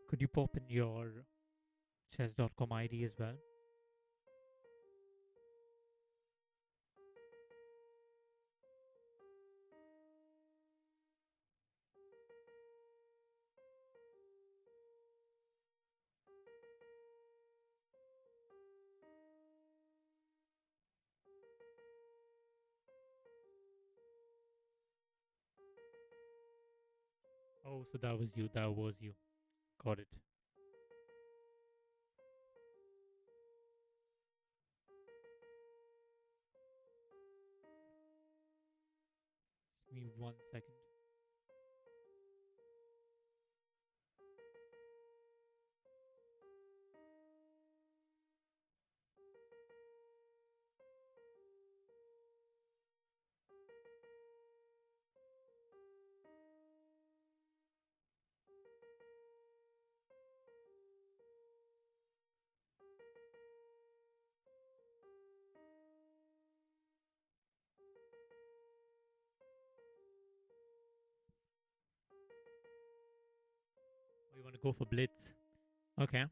Could you pop in your chess.com ID as well? Oh, so that was you. That was you. Got it. Just give me 1 second. go for blitz. Okay.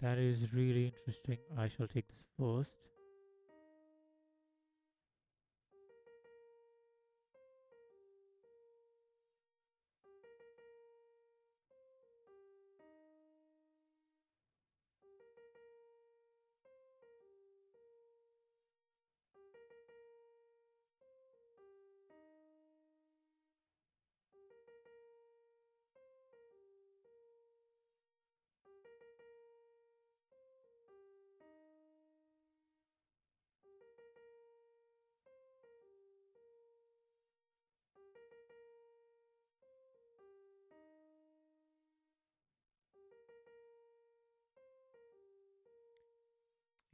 That is really interesting. I shall take this first.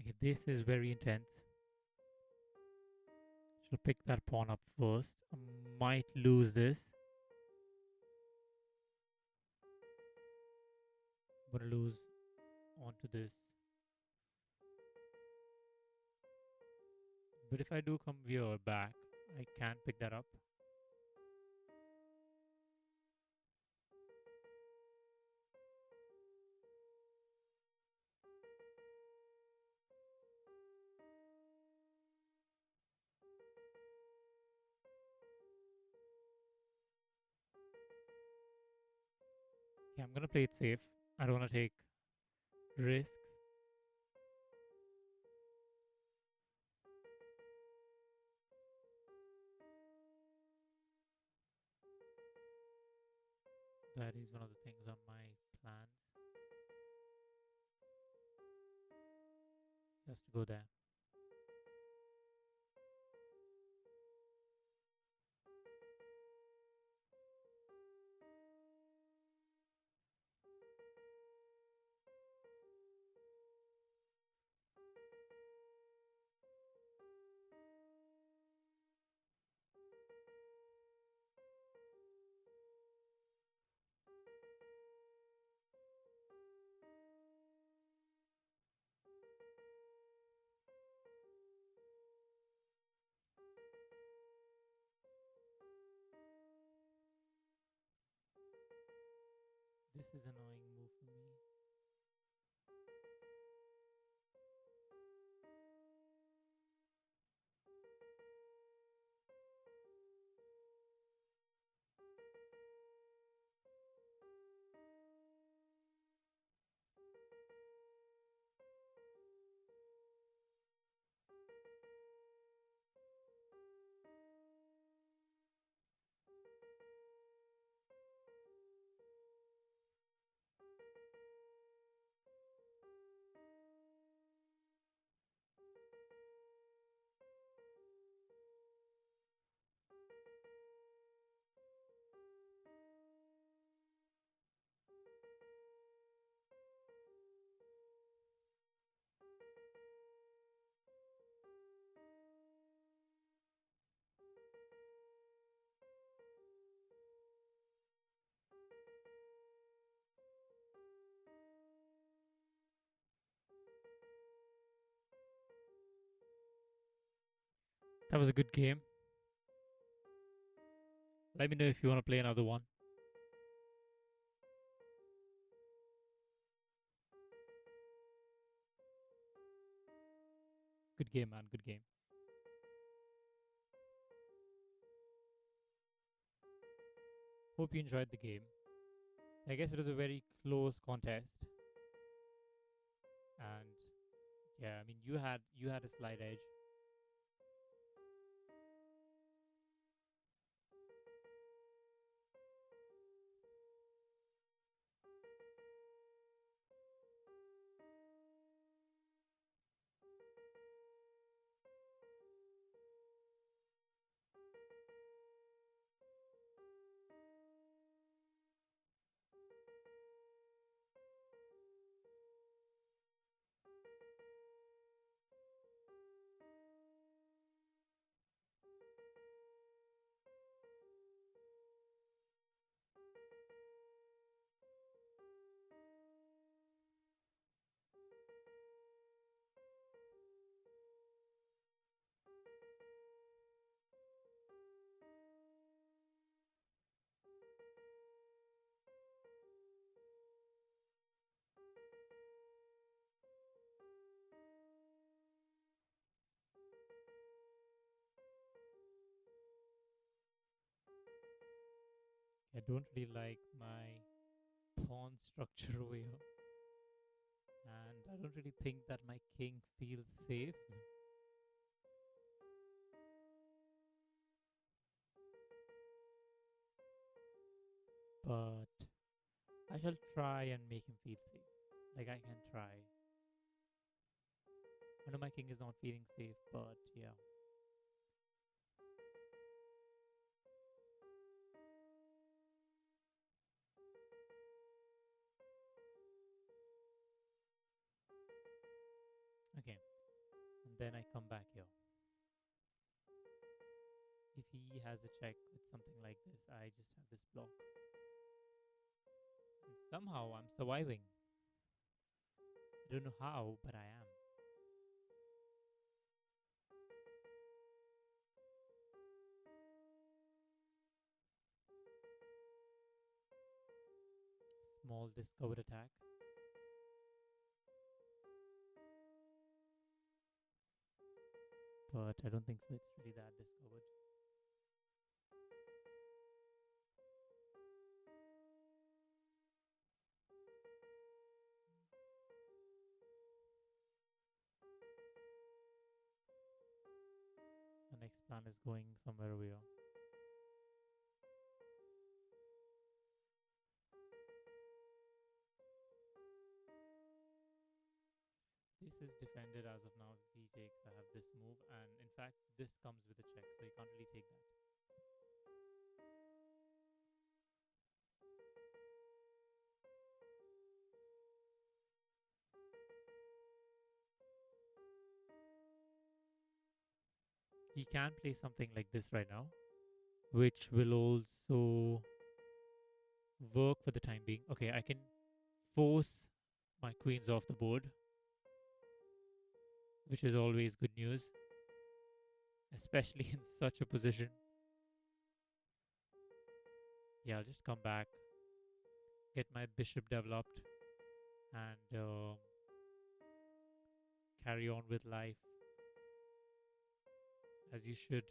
Okay, this is very intense. Shall pick that pawn up first. I might lose this. I'm gonna lose onto this. But if I do come here back, I can pick that up. Okay, I'm gonna play it safe. I don't wanna take risks. That is one of the things on my plan. Just to go there. This is annoying move for me. That was a good game. Let me know if you want to play another one. Good game, man. Good game. Hope you enjoyed the game. I guess it was a very close contest, and yeah, I mean you had a slight edge. I don't really like my pawn structure over here, and I don't really think that my king feels safe. But I shall try and make him feel safe. Like I can try. I know my king is not feeling safe, but yeah. Okay. And then I come back here. If he has a check with something like this, I just have this block. And somehow I'm surviving. I don't know how, but I am. Small discovered attack. But I don't think so. It's really that discovered. The next plan is going somewhere over here. This is defended as of now. If he takes, I have this move, and in fact, this comes with a check, so he can't really take that. He can play something like this right now, which will also work for the time being. Okay, I can force my queens off the board, which is always good news, especially in such a position. Yeah, I'll just come back. get my bishop developed, and carry on with life as you should.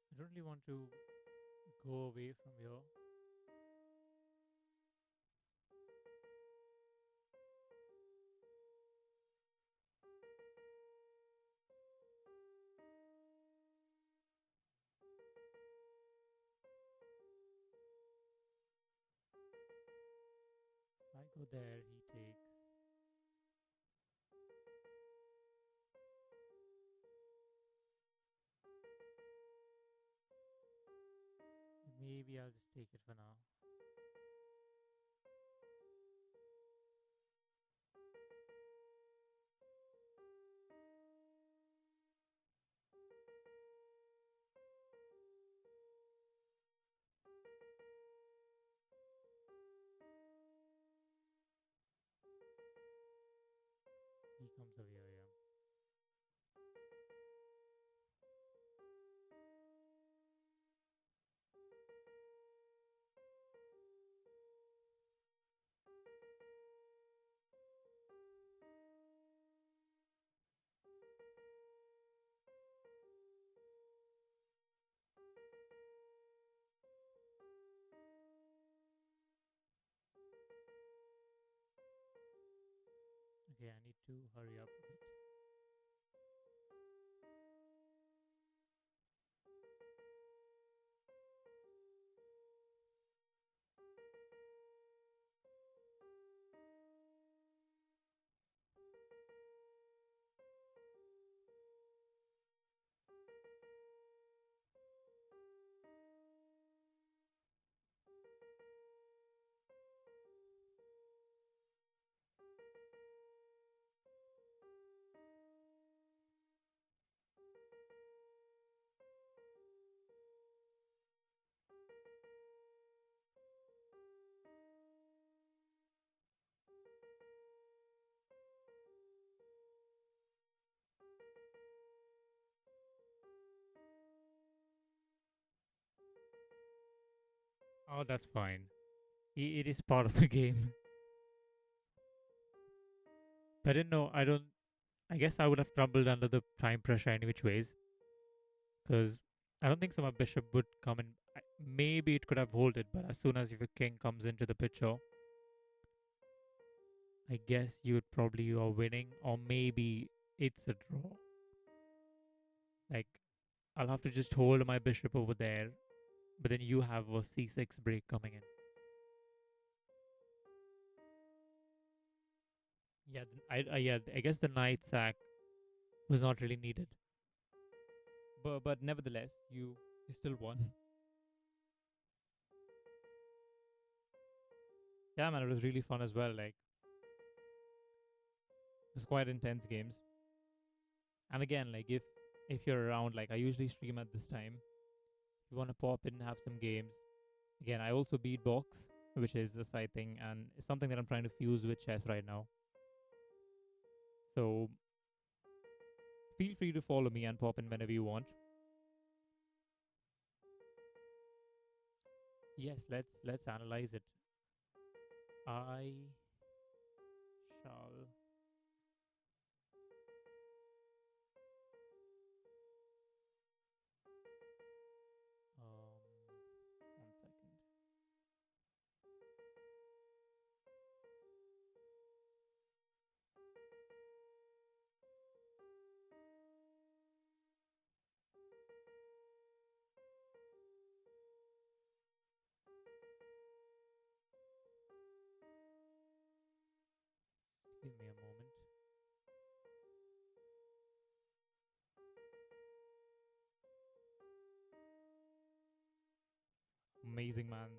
I don't really want to go away from here. If I go there, he takes. Maybe I'll just take it for now. He comes over here, yeah. Okay, I need to hurry up a bit. Oh, that's fine. It is part of the game. But I didn't know. I don't. I guess I would have crumbled under the time pressure any which ways, because I don't think so. My bishop would come in. Maybe it could have hold it, but as soon as your king comes into the picture, I guess you would probably you are winning, or maybe it's a draw. Like I'll have to just hold my bishop over there, but then you have a c6 break coming in. Yeah, I guess the knight sack was not really needed, but nevertheless, you still won. Yeah, man, it was really fun as well. Like it was quite intense games. And again, like if you're around, like I usually stream at this time. If you want to pop in and have some games. Again, I also beatbox, which is a side thing, and it's something that I'm trying to fuse with chess right now. So feel free to follow me and pop in whenever you want. Yes, let's analyze it. I shall. One second. amazing, man.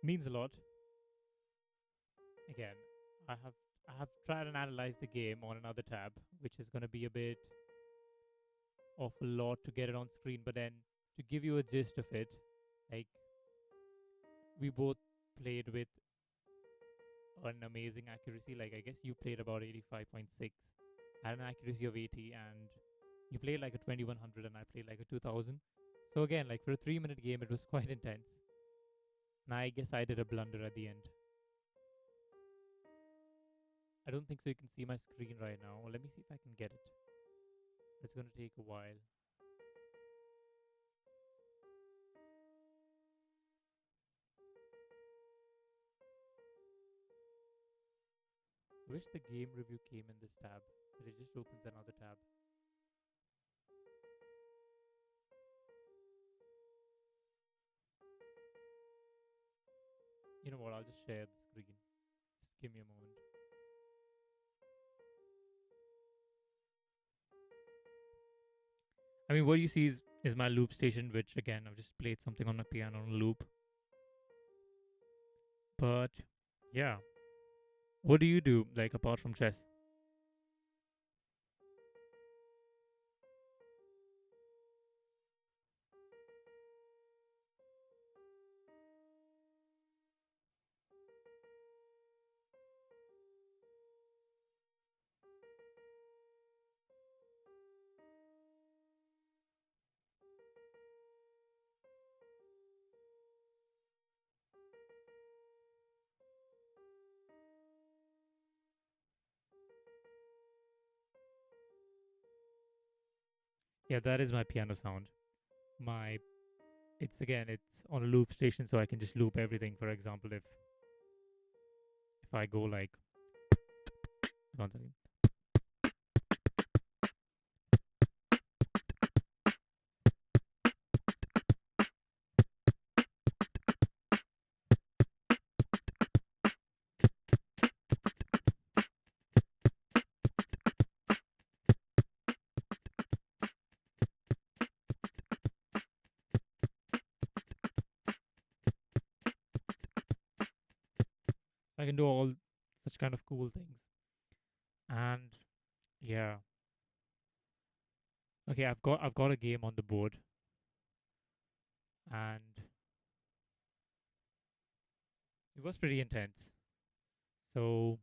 Means a lot. Again, I have I have tried and analyzed the game on another tab, which is going to be a bit of a lot to get it on screen. But then to give you a gist of it, like we both played with an amazing accuracy. Like I guess you played about 85.6, had an accuracy of 80, and you played like a 2100, and I played like a 2000. So again, like for a 3 minute game, it was quite intense. And I guess I did a blunder at the end. I don't think so. You can see my screen right now. Let me see if I can get it. It's going to take a while. I wish the game review came in this tab, but it just opens another tab. You know what? I'll just share the screen. Just give me a moment. I mean, what you see is my loop station, which again, I've just played something on my piano on loop. But yeah, what do you do, like, apart from chess? Yeah, that is my piano sound. My It's again, it's on a loop station, so I can just loop everything. For example, if I go like, one second. I can do all such kind of cool things. And yeah, okay, I've got a game on the board, and it was pretty intense. So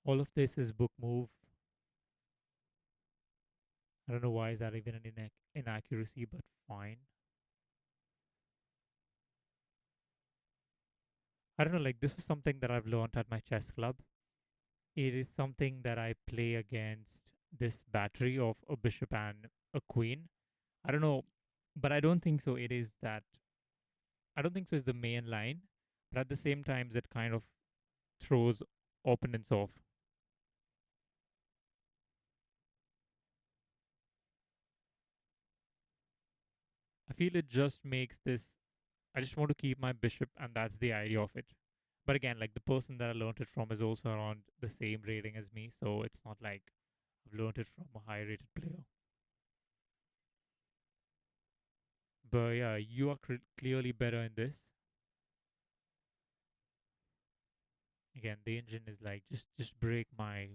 all of this is book move. I don't know why is that even an inaccuracy, but fine. I don't know. Like this was something that I've learned at my chess club. It is something that I play against this battery of a bishop and a queen. I don't know, but I don't think so. It is that I don't think so. Is the main line, but at the same time, that kind of throws opponents off. I feel it just makes this. I just want to keep my bishop, and that's the idea of it. But again, like the person that I learned it from is also around the same rating as me, so it's not like I've learned it from a high rated player. But yeah, you are clearly better in this. Again, the engine is like just break my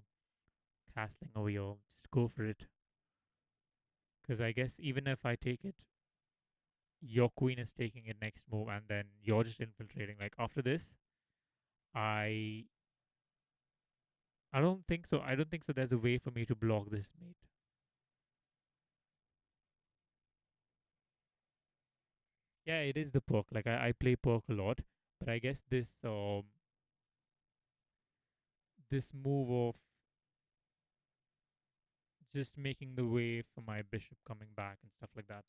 castling over here. Just go for it. Because I guess even if I take it, your queen is taking it next move, and then you're just infiltrating. Like after this, I I don't think so. I don't think so. There's a way for me to block this mate. Yeah, it is the perk. Like I play perk a lot, but I guess this move of just making the way for my bishop coming back and stuff like that.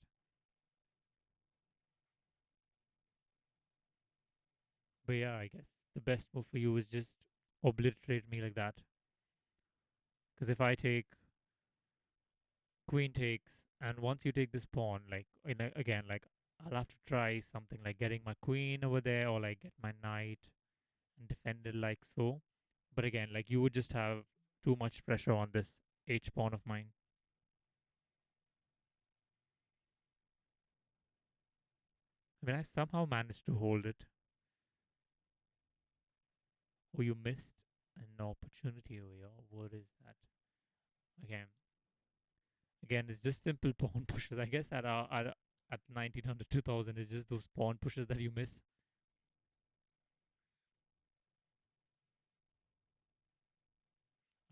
But yeah, I guess the best move for you is just obliterate me like that. Because if I take queen takes, and once you take this pawn, like again, like I'll have to try something like getting my queen over there, or like get my knight and defend it like so. But again, like you would just have too much pressure on this H pawn of mine. I mean, I somehow managed to hold it. Oh, you missed an opportunity over here. What is that? Again, again, it's just simple pawn pushes. I guess at 1900, 2000, it's just those pawn pushes that you miss.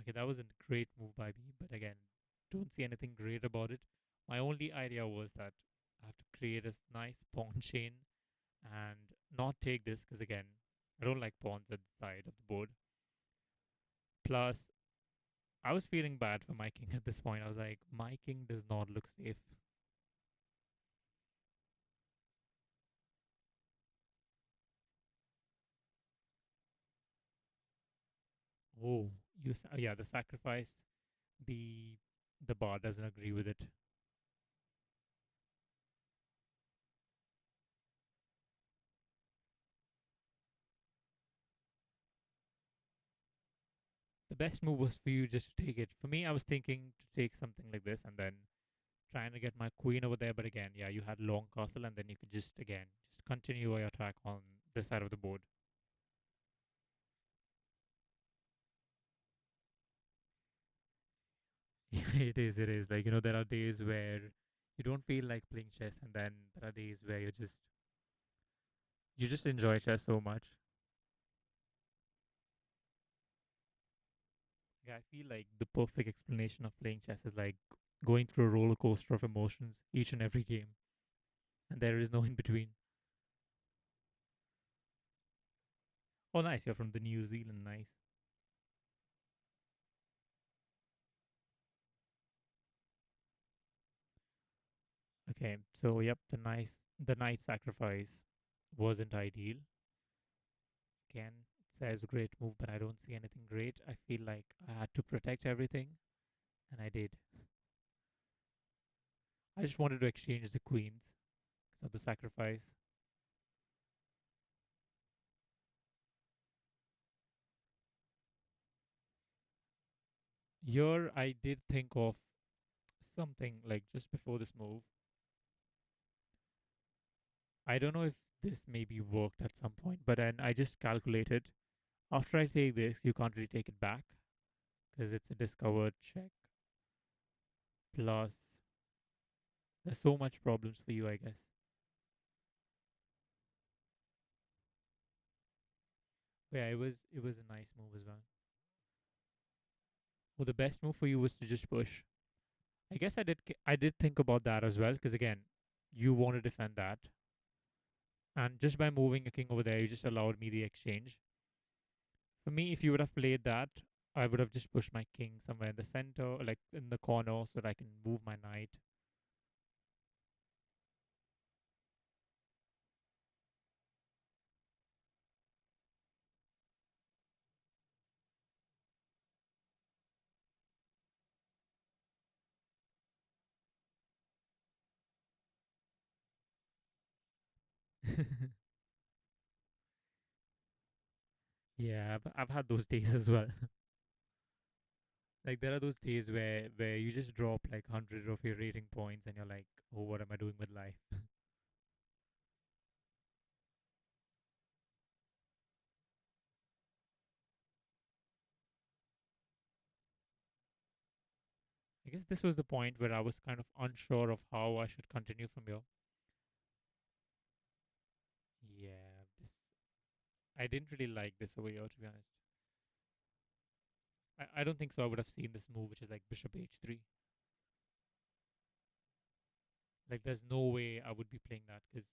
Okay, that was a great move by me, but again, don't see anything great about it. My only idea was that I have to create a nice pawn chain and not take this because again, I don't like pawns at the side of the board. Plus, I was feeling bad for my king at this point. I was like, my king does not look safe. Oh, yeah, the sacrifice. The the bar doesn't agree with it. The best move was for you just to take it. For me, I was thinking to take something like this and then trying to get my queen over there. But again, yeah, you had long castle and then you could just again just continue your attack on this side of the board. It is. It is. Like there are days where you don't feel like playing chess, and then there are days where you just enjoy chess so much. Yeah, I feel like the perfect explanation of playing chess is like going through a roller coaster of emotions each and every game, and there is no in between. Oh, nice. You're from the New Zealand. Nice. Okay, so yep, the knight sacrifice wasn't ideal. Again, it says great move, but I don't see anything great. I feel like I had to protect everything, and I did. I just wanted to exchange the queens of the sacrifice. Here, I did think of something like just before this move. I don't know if this maybe worked at some point, but then I just calculated after I take this, you can't really take it back because it's a discovered check. Plus, there's so much problems for you, I guess. Yeah, it was a nice move as well. Well, the best move for you was to just push. I guess I did think about that as well because again, you want to defend that, and just by moving a king over there, you just allowed me the exchange. For me, if you would have played that, I would have just pushed my king somewhere in the center, like in the corner, so that I can move my knight. Yeah, I've had those days as well. Like there are those days where you just drop like 100 of your rating points, and you're like, oh, what am I doing with life? I guess this was the point where I was kind of unsure of how I should continue from here. Yeah, this I didn't really like this over here, to be honest. I don't think so. I would have seen this move, which is like bishop h3. Like, there's no way I would be playing that because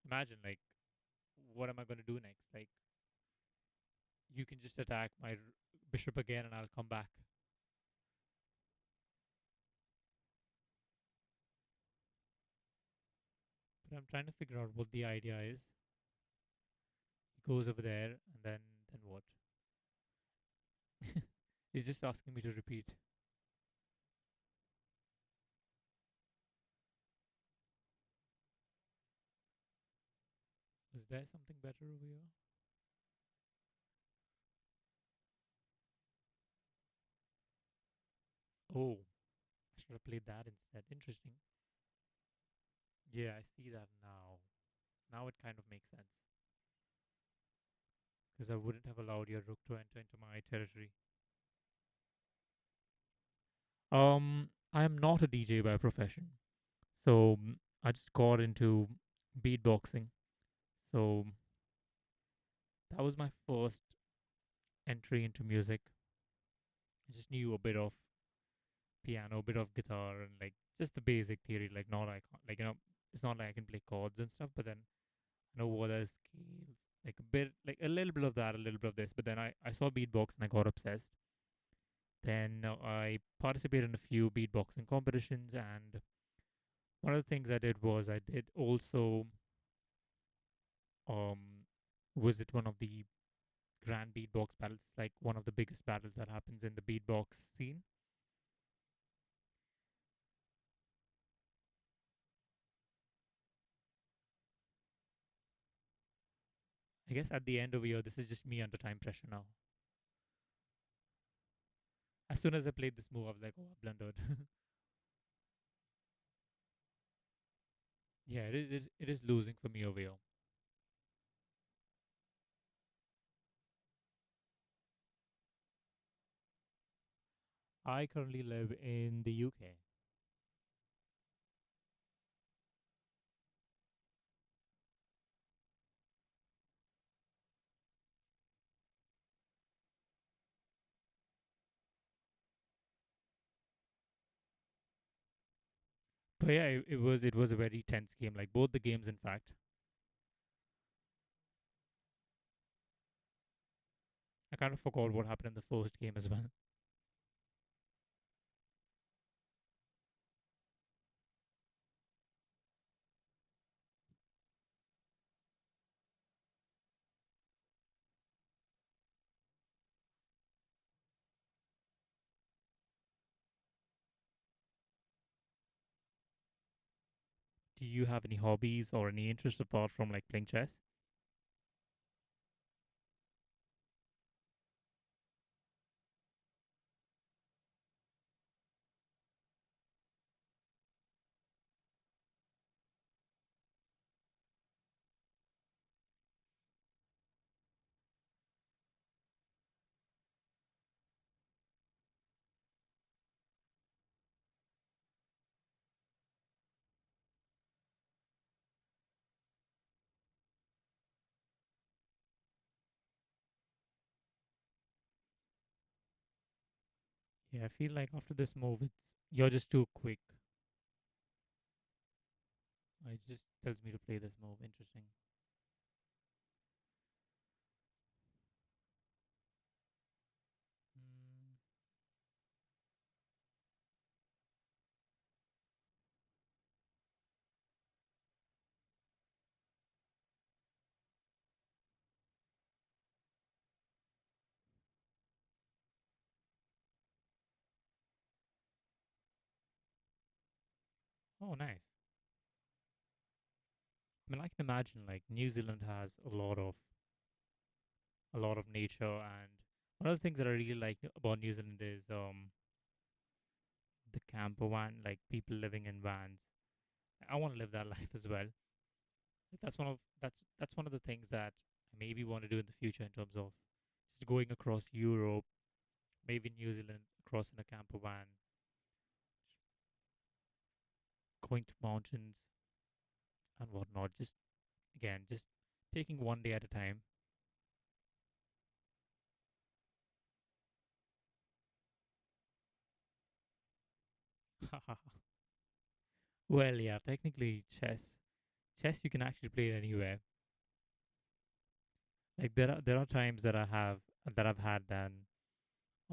imagine, like, what am I going to do next? Like, you can just attack my bishop again and I'll come back. But I'm trying to figure out what the idea is. He goes over there and then what? He's just asking me to repeat. Is there something better over here? Oh, I should have played that instead. Interesting. Yeah, I see that now. Now it kind of makes sense because I wouldn't have allowed your rook to enter into my territory. I am not a DJ by profession, so I just got into beatboxing. So that was my first entry into music. I just knew a bit of piano, a bit of guitar, and like just the basic theory. Like not I can't, like it's not like I can play chords and stuff, but then I know what are scales, like a bit, like a little bit of that, a little bit of this. But then I saw beatbox and I got obsessed. Then I participated in a few beatboxing competitions, and one of the things I did was I did also um visit one of the grand beatbox battles, like one of the biggest battles that happens in the beatbox scene. I guess at the end of the year, this is just me under time pressure now. As soon as I played this move, I was like, oh, I blundered. Yeah, it is losing for me over here. I currently live in the UK. But yeah, it was a very tense game. Like both the games, in fact, I kind of forgot what happened in the first game as well. Do you have any hobbies or any interest apart from like playing chess? Yeah, I feel like after this move, it's you're just too quick. It just tells me to play this move. Interesting. Mm, oh, nice. I mean, I can imagine like New Zealand has a lot of nature, and one of the things that I really like about New Zealand is the camper van, like people living in vans. I want to live that life as well. That's one of the things that I maybe want to do in the future in terms of just going across Europe, maybe New Zealand, across in a camper van, going to mountains and whatnot. Just again, just taking one day at a time. Well, yeah, technically chess you can actually play it anywhere. Like there are times that I've had then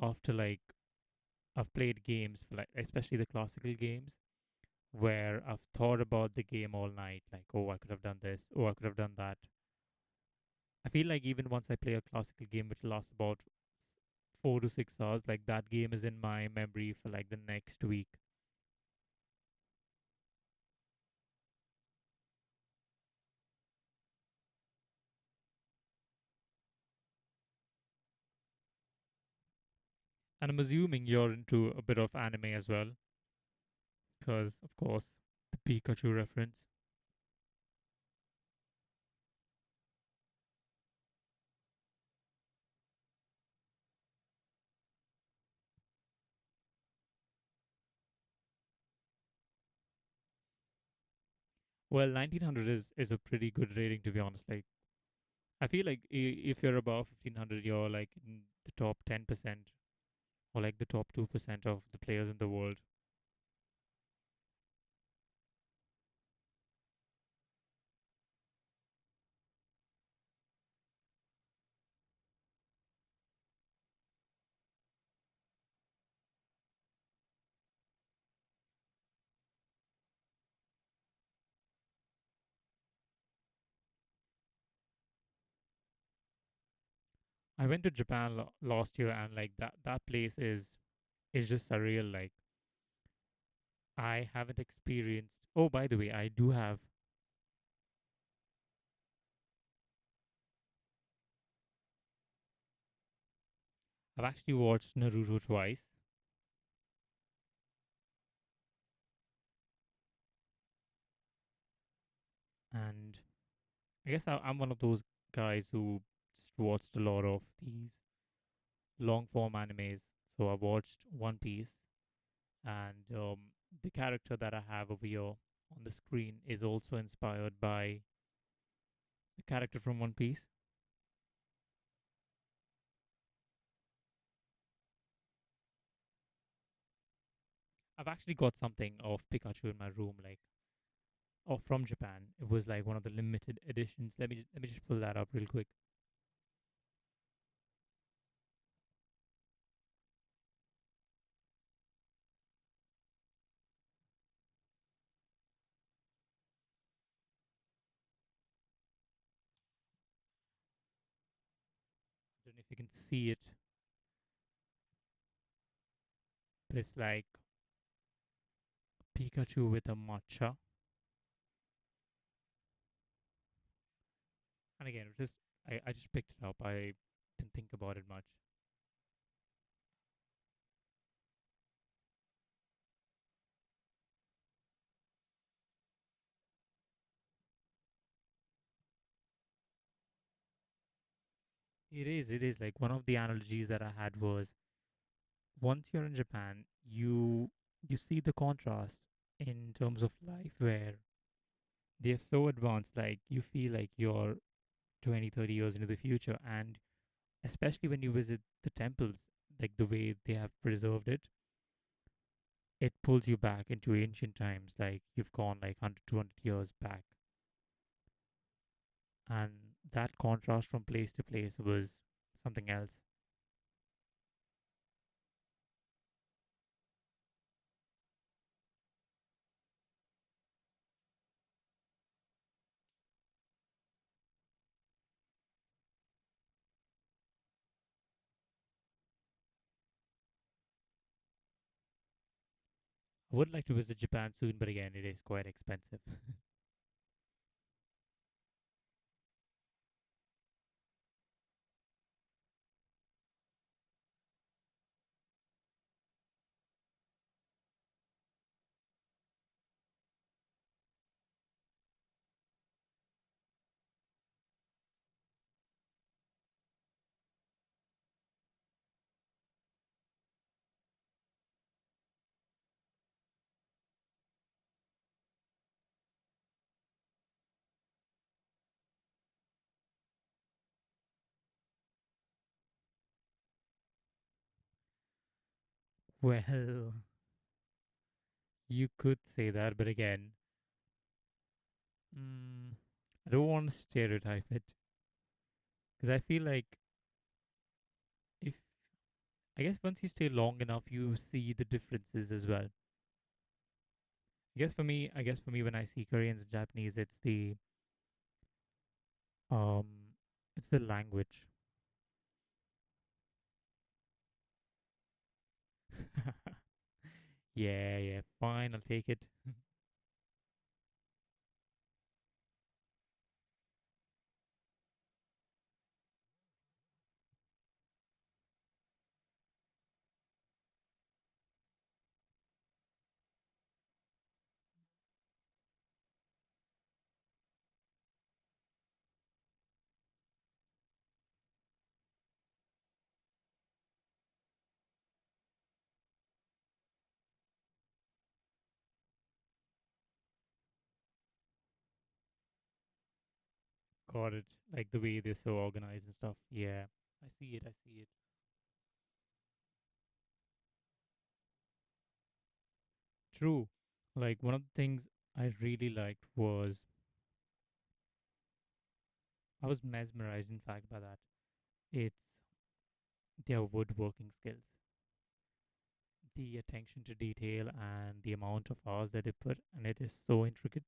after like I've played games for like especially the classical games where I've thought about the game all night, like, oh, I could have done this, oh, I could have done that. I feel like even once I play a classical game which lasts about 4 to 6 hours, like that game is in my memory for like the next week. And I'm assuming you're into a bit of anime as well, because of course the Pikachu reference. Well, 1900 is a pretty good rating to be honest. Like I feel like if you're above 1500, you're like in the top 10% or like the top 2% of the players in the world. I went to Japan last year, and like that place is just surreal. Like I haven't experienced. Oh, by the way, I do have. I've actually watched Naruto twice, and I guess I'm one of those guys who just watched a lot of these long form animes. So I watched One Piece, and the character that I have over here on the screen is also inspired by the character from One Piece. I've actually got something of Pikachu in my room, like or from Japan. It was like one of the limited editions. Let me just pull that up real quick. I don't know if you can see it, but it's like Pikachu with a matcha. And again, it just I just picked it up. I didn't think about it much. It is like one of the analogies that I had was once you're in Japan, you see the contrast in terms of life where they're so advanced, like you feel like you're 20, 30 years into the future, and especially when you visit the temples, like the way they have preserved it, it pulls you back into ancient times, like you've gone like 100, 200 years back. And that contrast from place to place was something else. I would like to visit Japan soon, but again, it is quite expensive. Well, you could say that, but again, mm, I don't want to stereotype it because I feel like if I guess once you stay long enough, you see the differences as well. I guess for me, when I see Koreans and Japanese, um, it's the language. Yeah, yeah, fine, I'll take it. Got it. Like the way they're so organized and stuff. Yeah, I see it. I see it. True. Like one of the things I really liked was I was mesmerized, in fact, by that. It's their woodworking skills, the attention to detail, and the amount of hours that they put, and it is so intricate.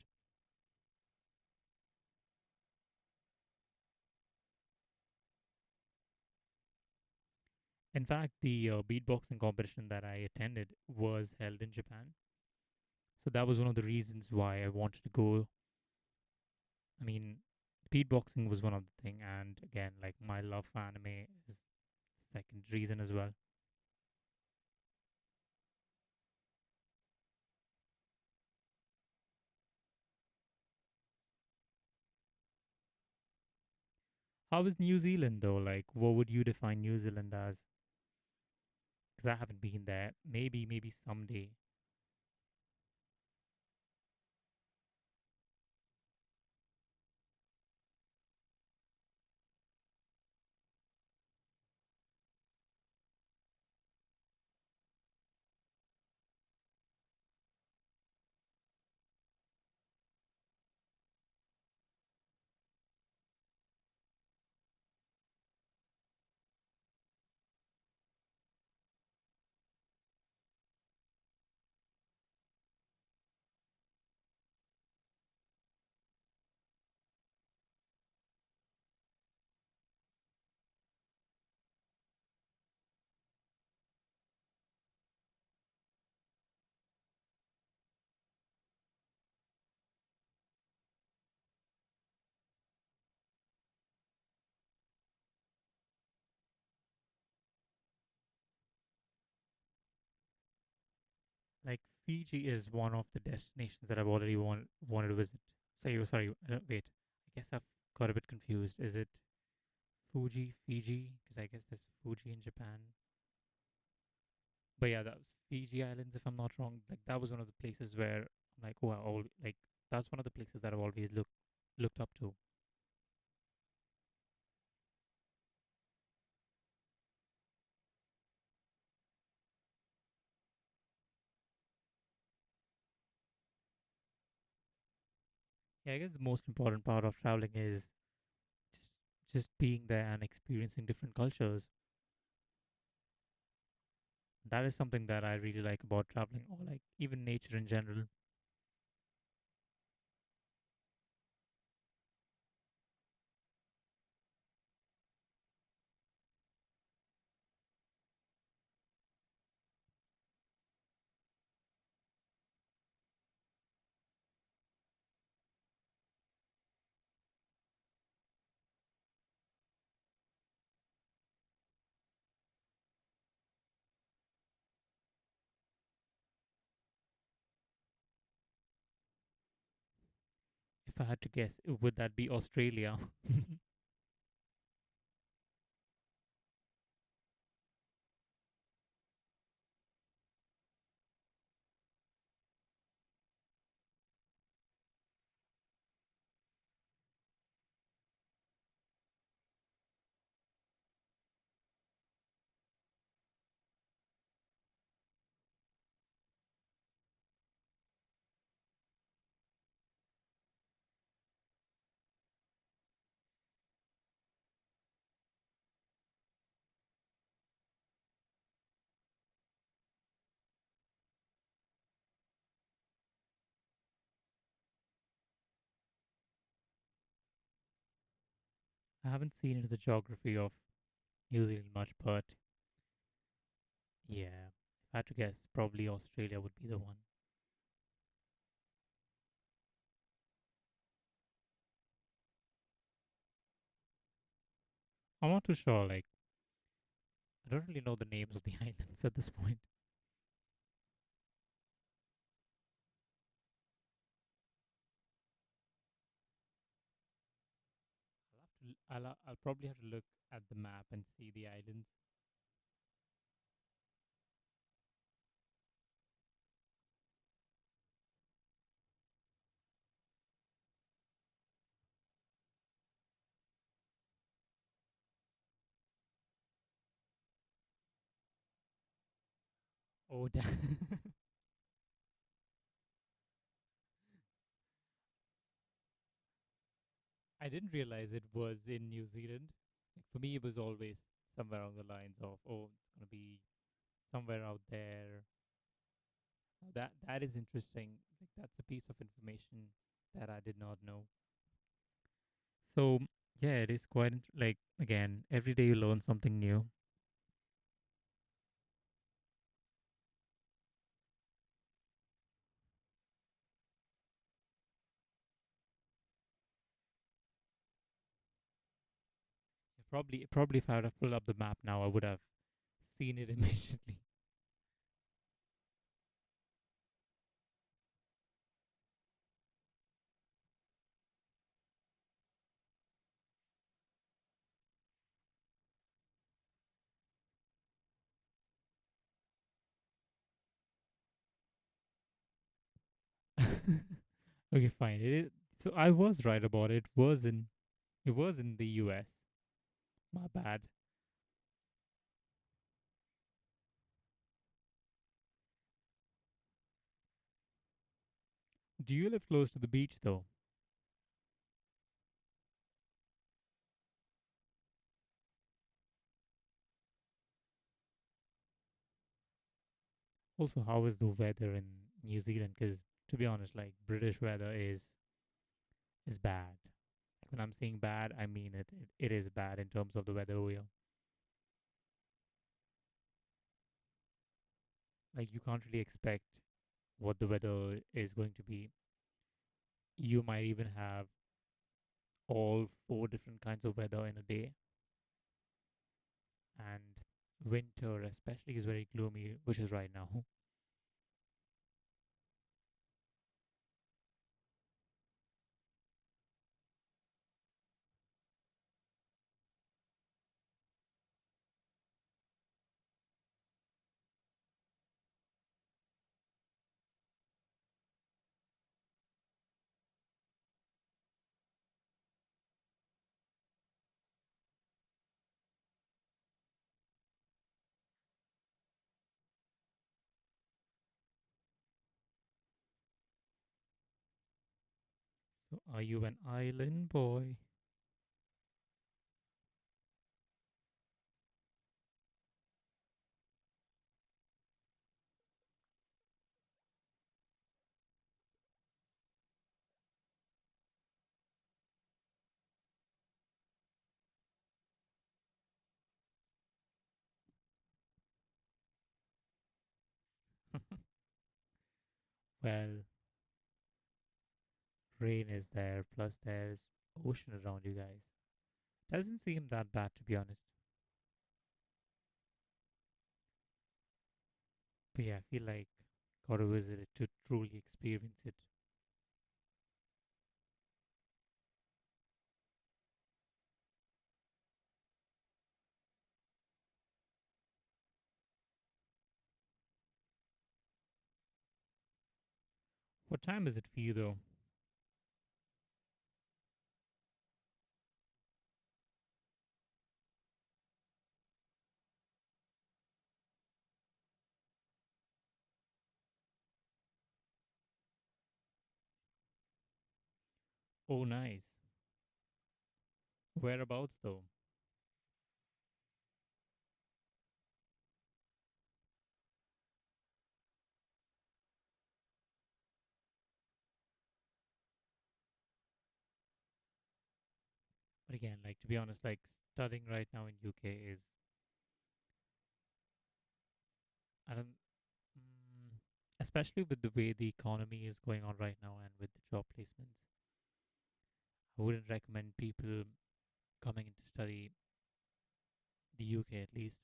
In fact, the beatboxing competition that I attended was held in Japan. So that was one of the reasons why I wanted to go. I mean, beatboxing was one of the thing, and again, like my love for anime is second reason as well. How is New Zealand though? Like, what would you define New Zealand as? Because I haven't been there. Maybe someday. Like Fiji is one of the destinations that I've already wanted to visit. Sorry, wait. I guess I've got a bit confused. Is it Fuji, Fiji? Because I guess there's Fuji in Japan. But yeah, that was Fiji Islands, if I'm not wrong. Like that was one of the places where I'm like, oh, like that's one of the places that I've always looked up to. Yeah, I guess the most important part of traveling is just being there and experiencing different cultures. That is something that I really like about traveling, or like even nature in general. If I had to guess, would that be Australia? I haven't seen into the geography of New Zealand much, but yeah, if I had to guess, probably Australia would be the one. I'm not too sure. Like, I don't really know the names of the islands at this point. I'll probably have to look at the map and see the islands. Oh, damn. I didn't realize it was in New Zealand. Like for me, it was always somewhere on the lines of, oh, it's gonna be somewhere out there. That is interesting. Like that's a piece of information that I did not know. So yeah, it is quite like again, every day you learn something new. Probably if I would have pulled up the map now, I would have seen it immediately. Okay, fine. It is, so I was right about it. It was in the US. My bad. Do you live close to the beach though? Also, how is the weather in New Zealand? Because to be honest, like British weather is bad. Like when I'm saying bad, I mean it is bad in terms of the weather over here. Like you can't really expect what the weather is going to be. You might even have all four different kinds of weather in a day, and winter especially is very gloomy, which is right now. So, are you an island boy? Well, rain is there, plus there's ocean around you guys. Doesn't seem that bad to be honest. But yeah, I feel like gotta visit it to truly experience it. What time is it for you though? Oh, nice. Whereabouts though? But again, like to be honest, like studying right now in UK is I don't, mm, especially with the way the economy is going on right now and with the job placements, I wouldn't recommend people coming in to study the UK at least.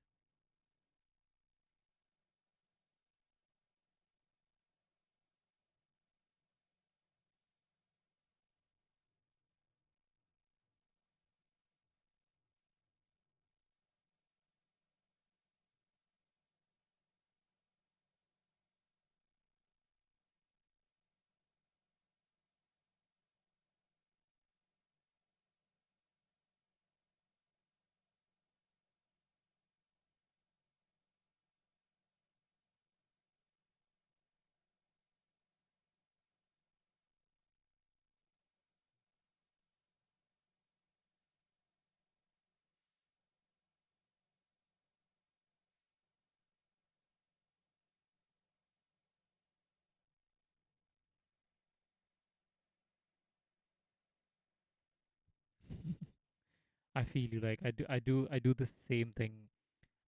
I feel you. Like I do the same thing,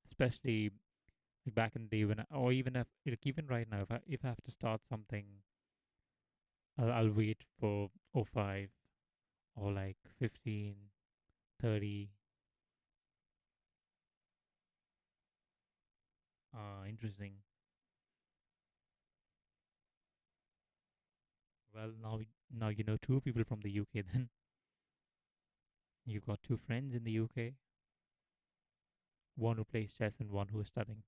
especially like back in the day when, or even if, like even right now, if I have to start something, I'll wait for '05 or like 15, 30. Interesting. Well, now you know two people from the UK. Then you got two friends in the UK, one who plays chess and one who is studying.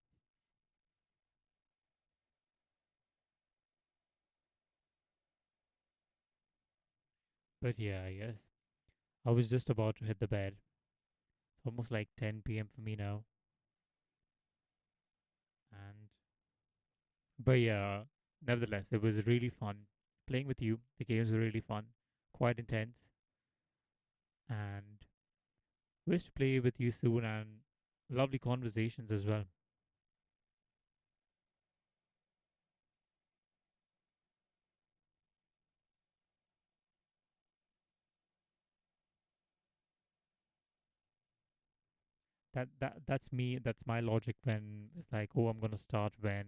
But yeah, I guess I was just about to hit the bed. It's almost like 10 p.m. for me now, and but yeah, nevertheless, it was really fun playing with you. The games were really fun, quite intense, and wish to play with you soon and lovely conversations as well. That's me. That's my logic when it's like, oh, I'm gonna start when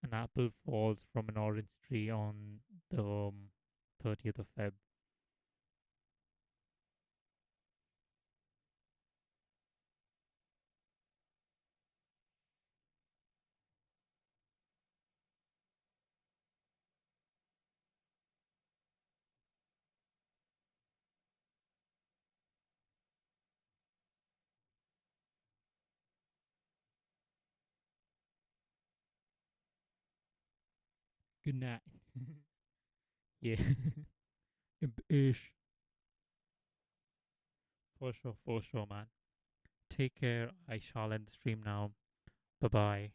an apple falls from an orange tree on the 30th of Feb. Good night. Yeah. Ish. For sure, man. Take care. I shall end the stream now. Bye bye.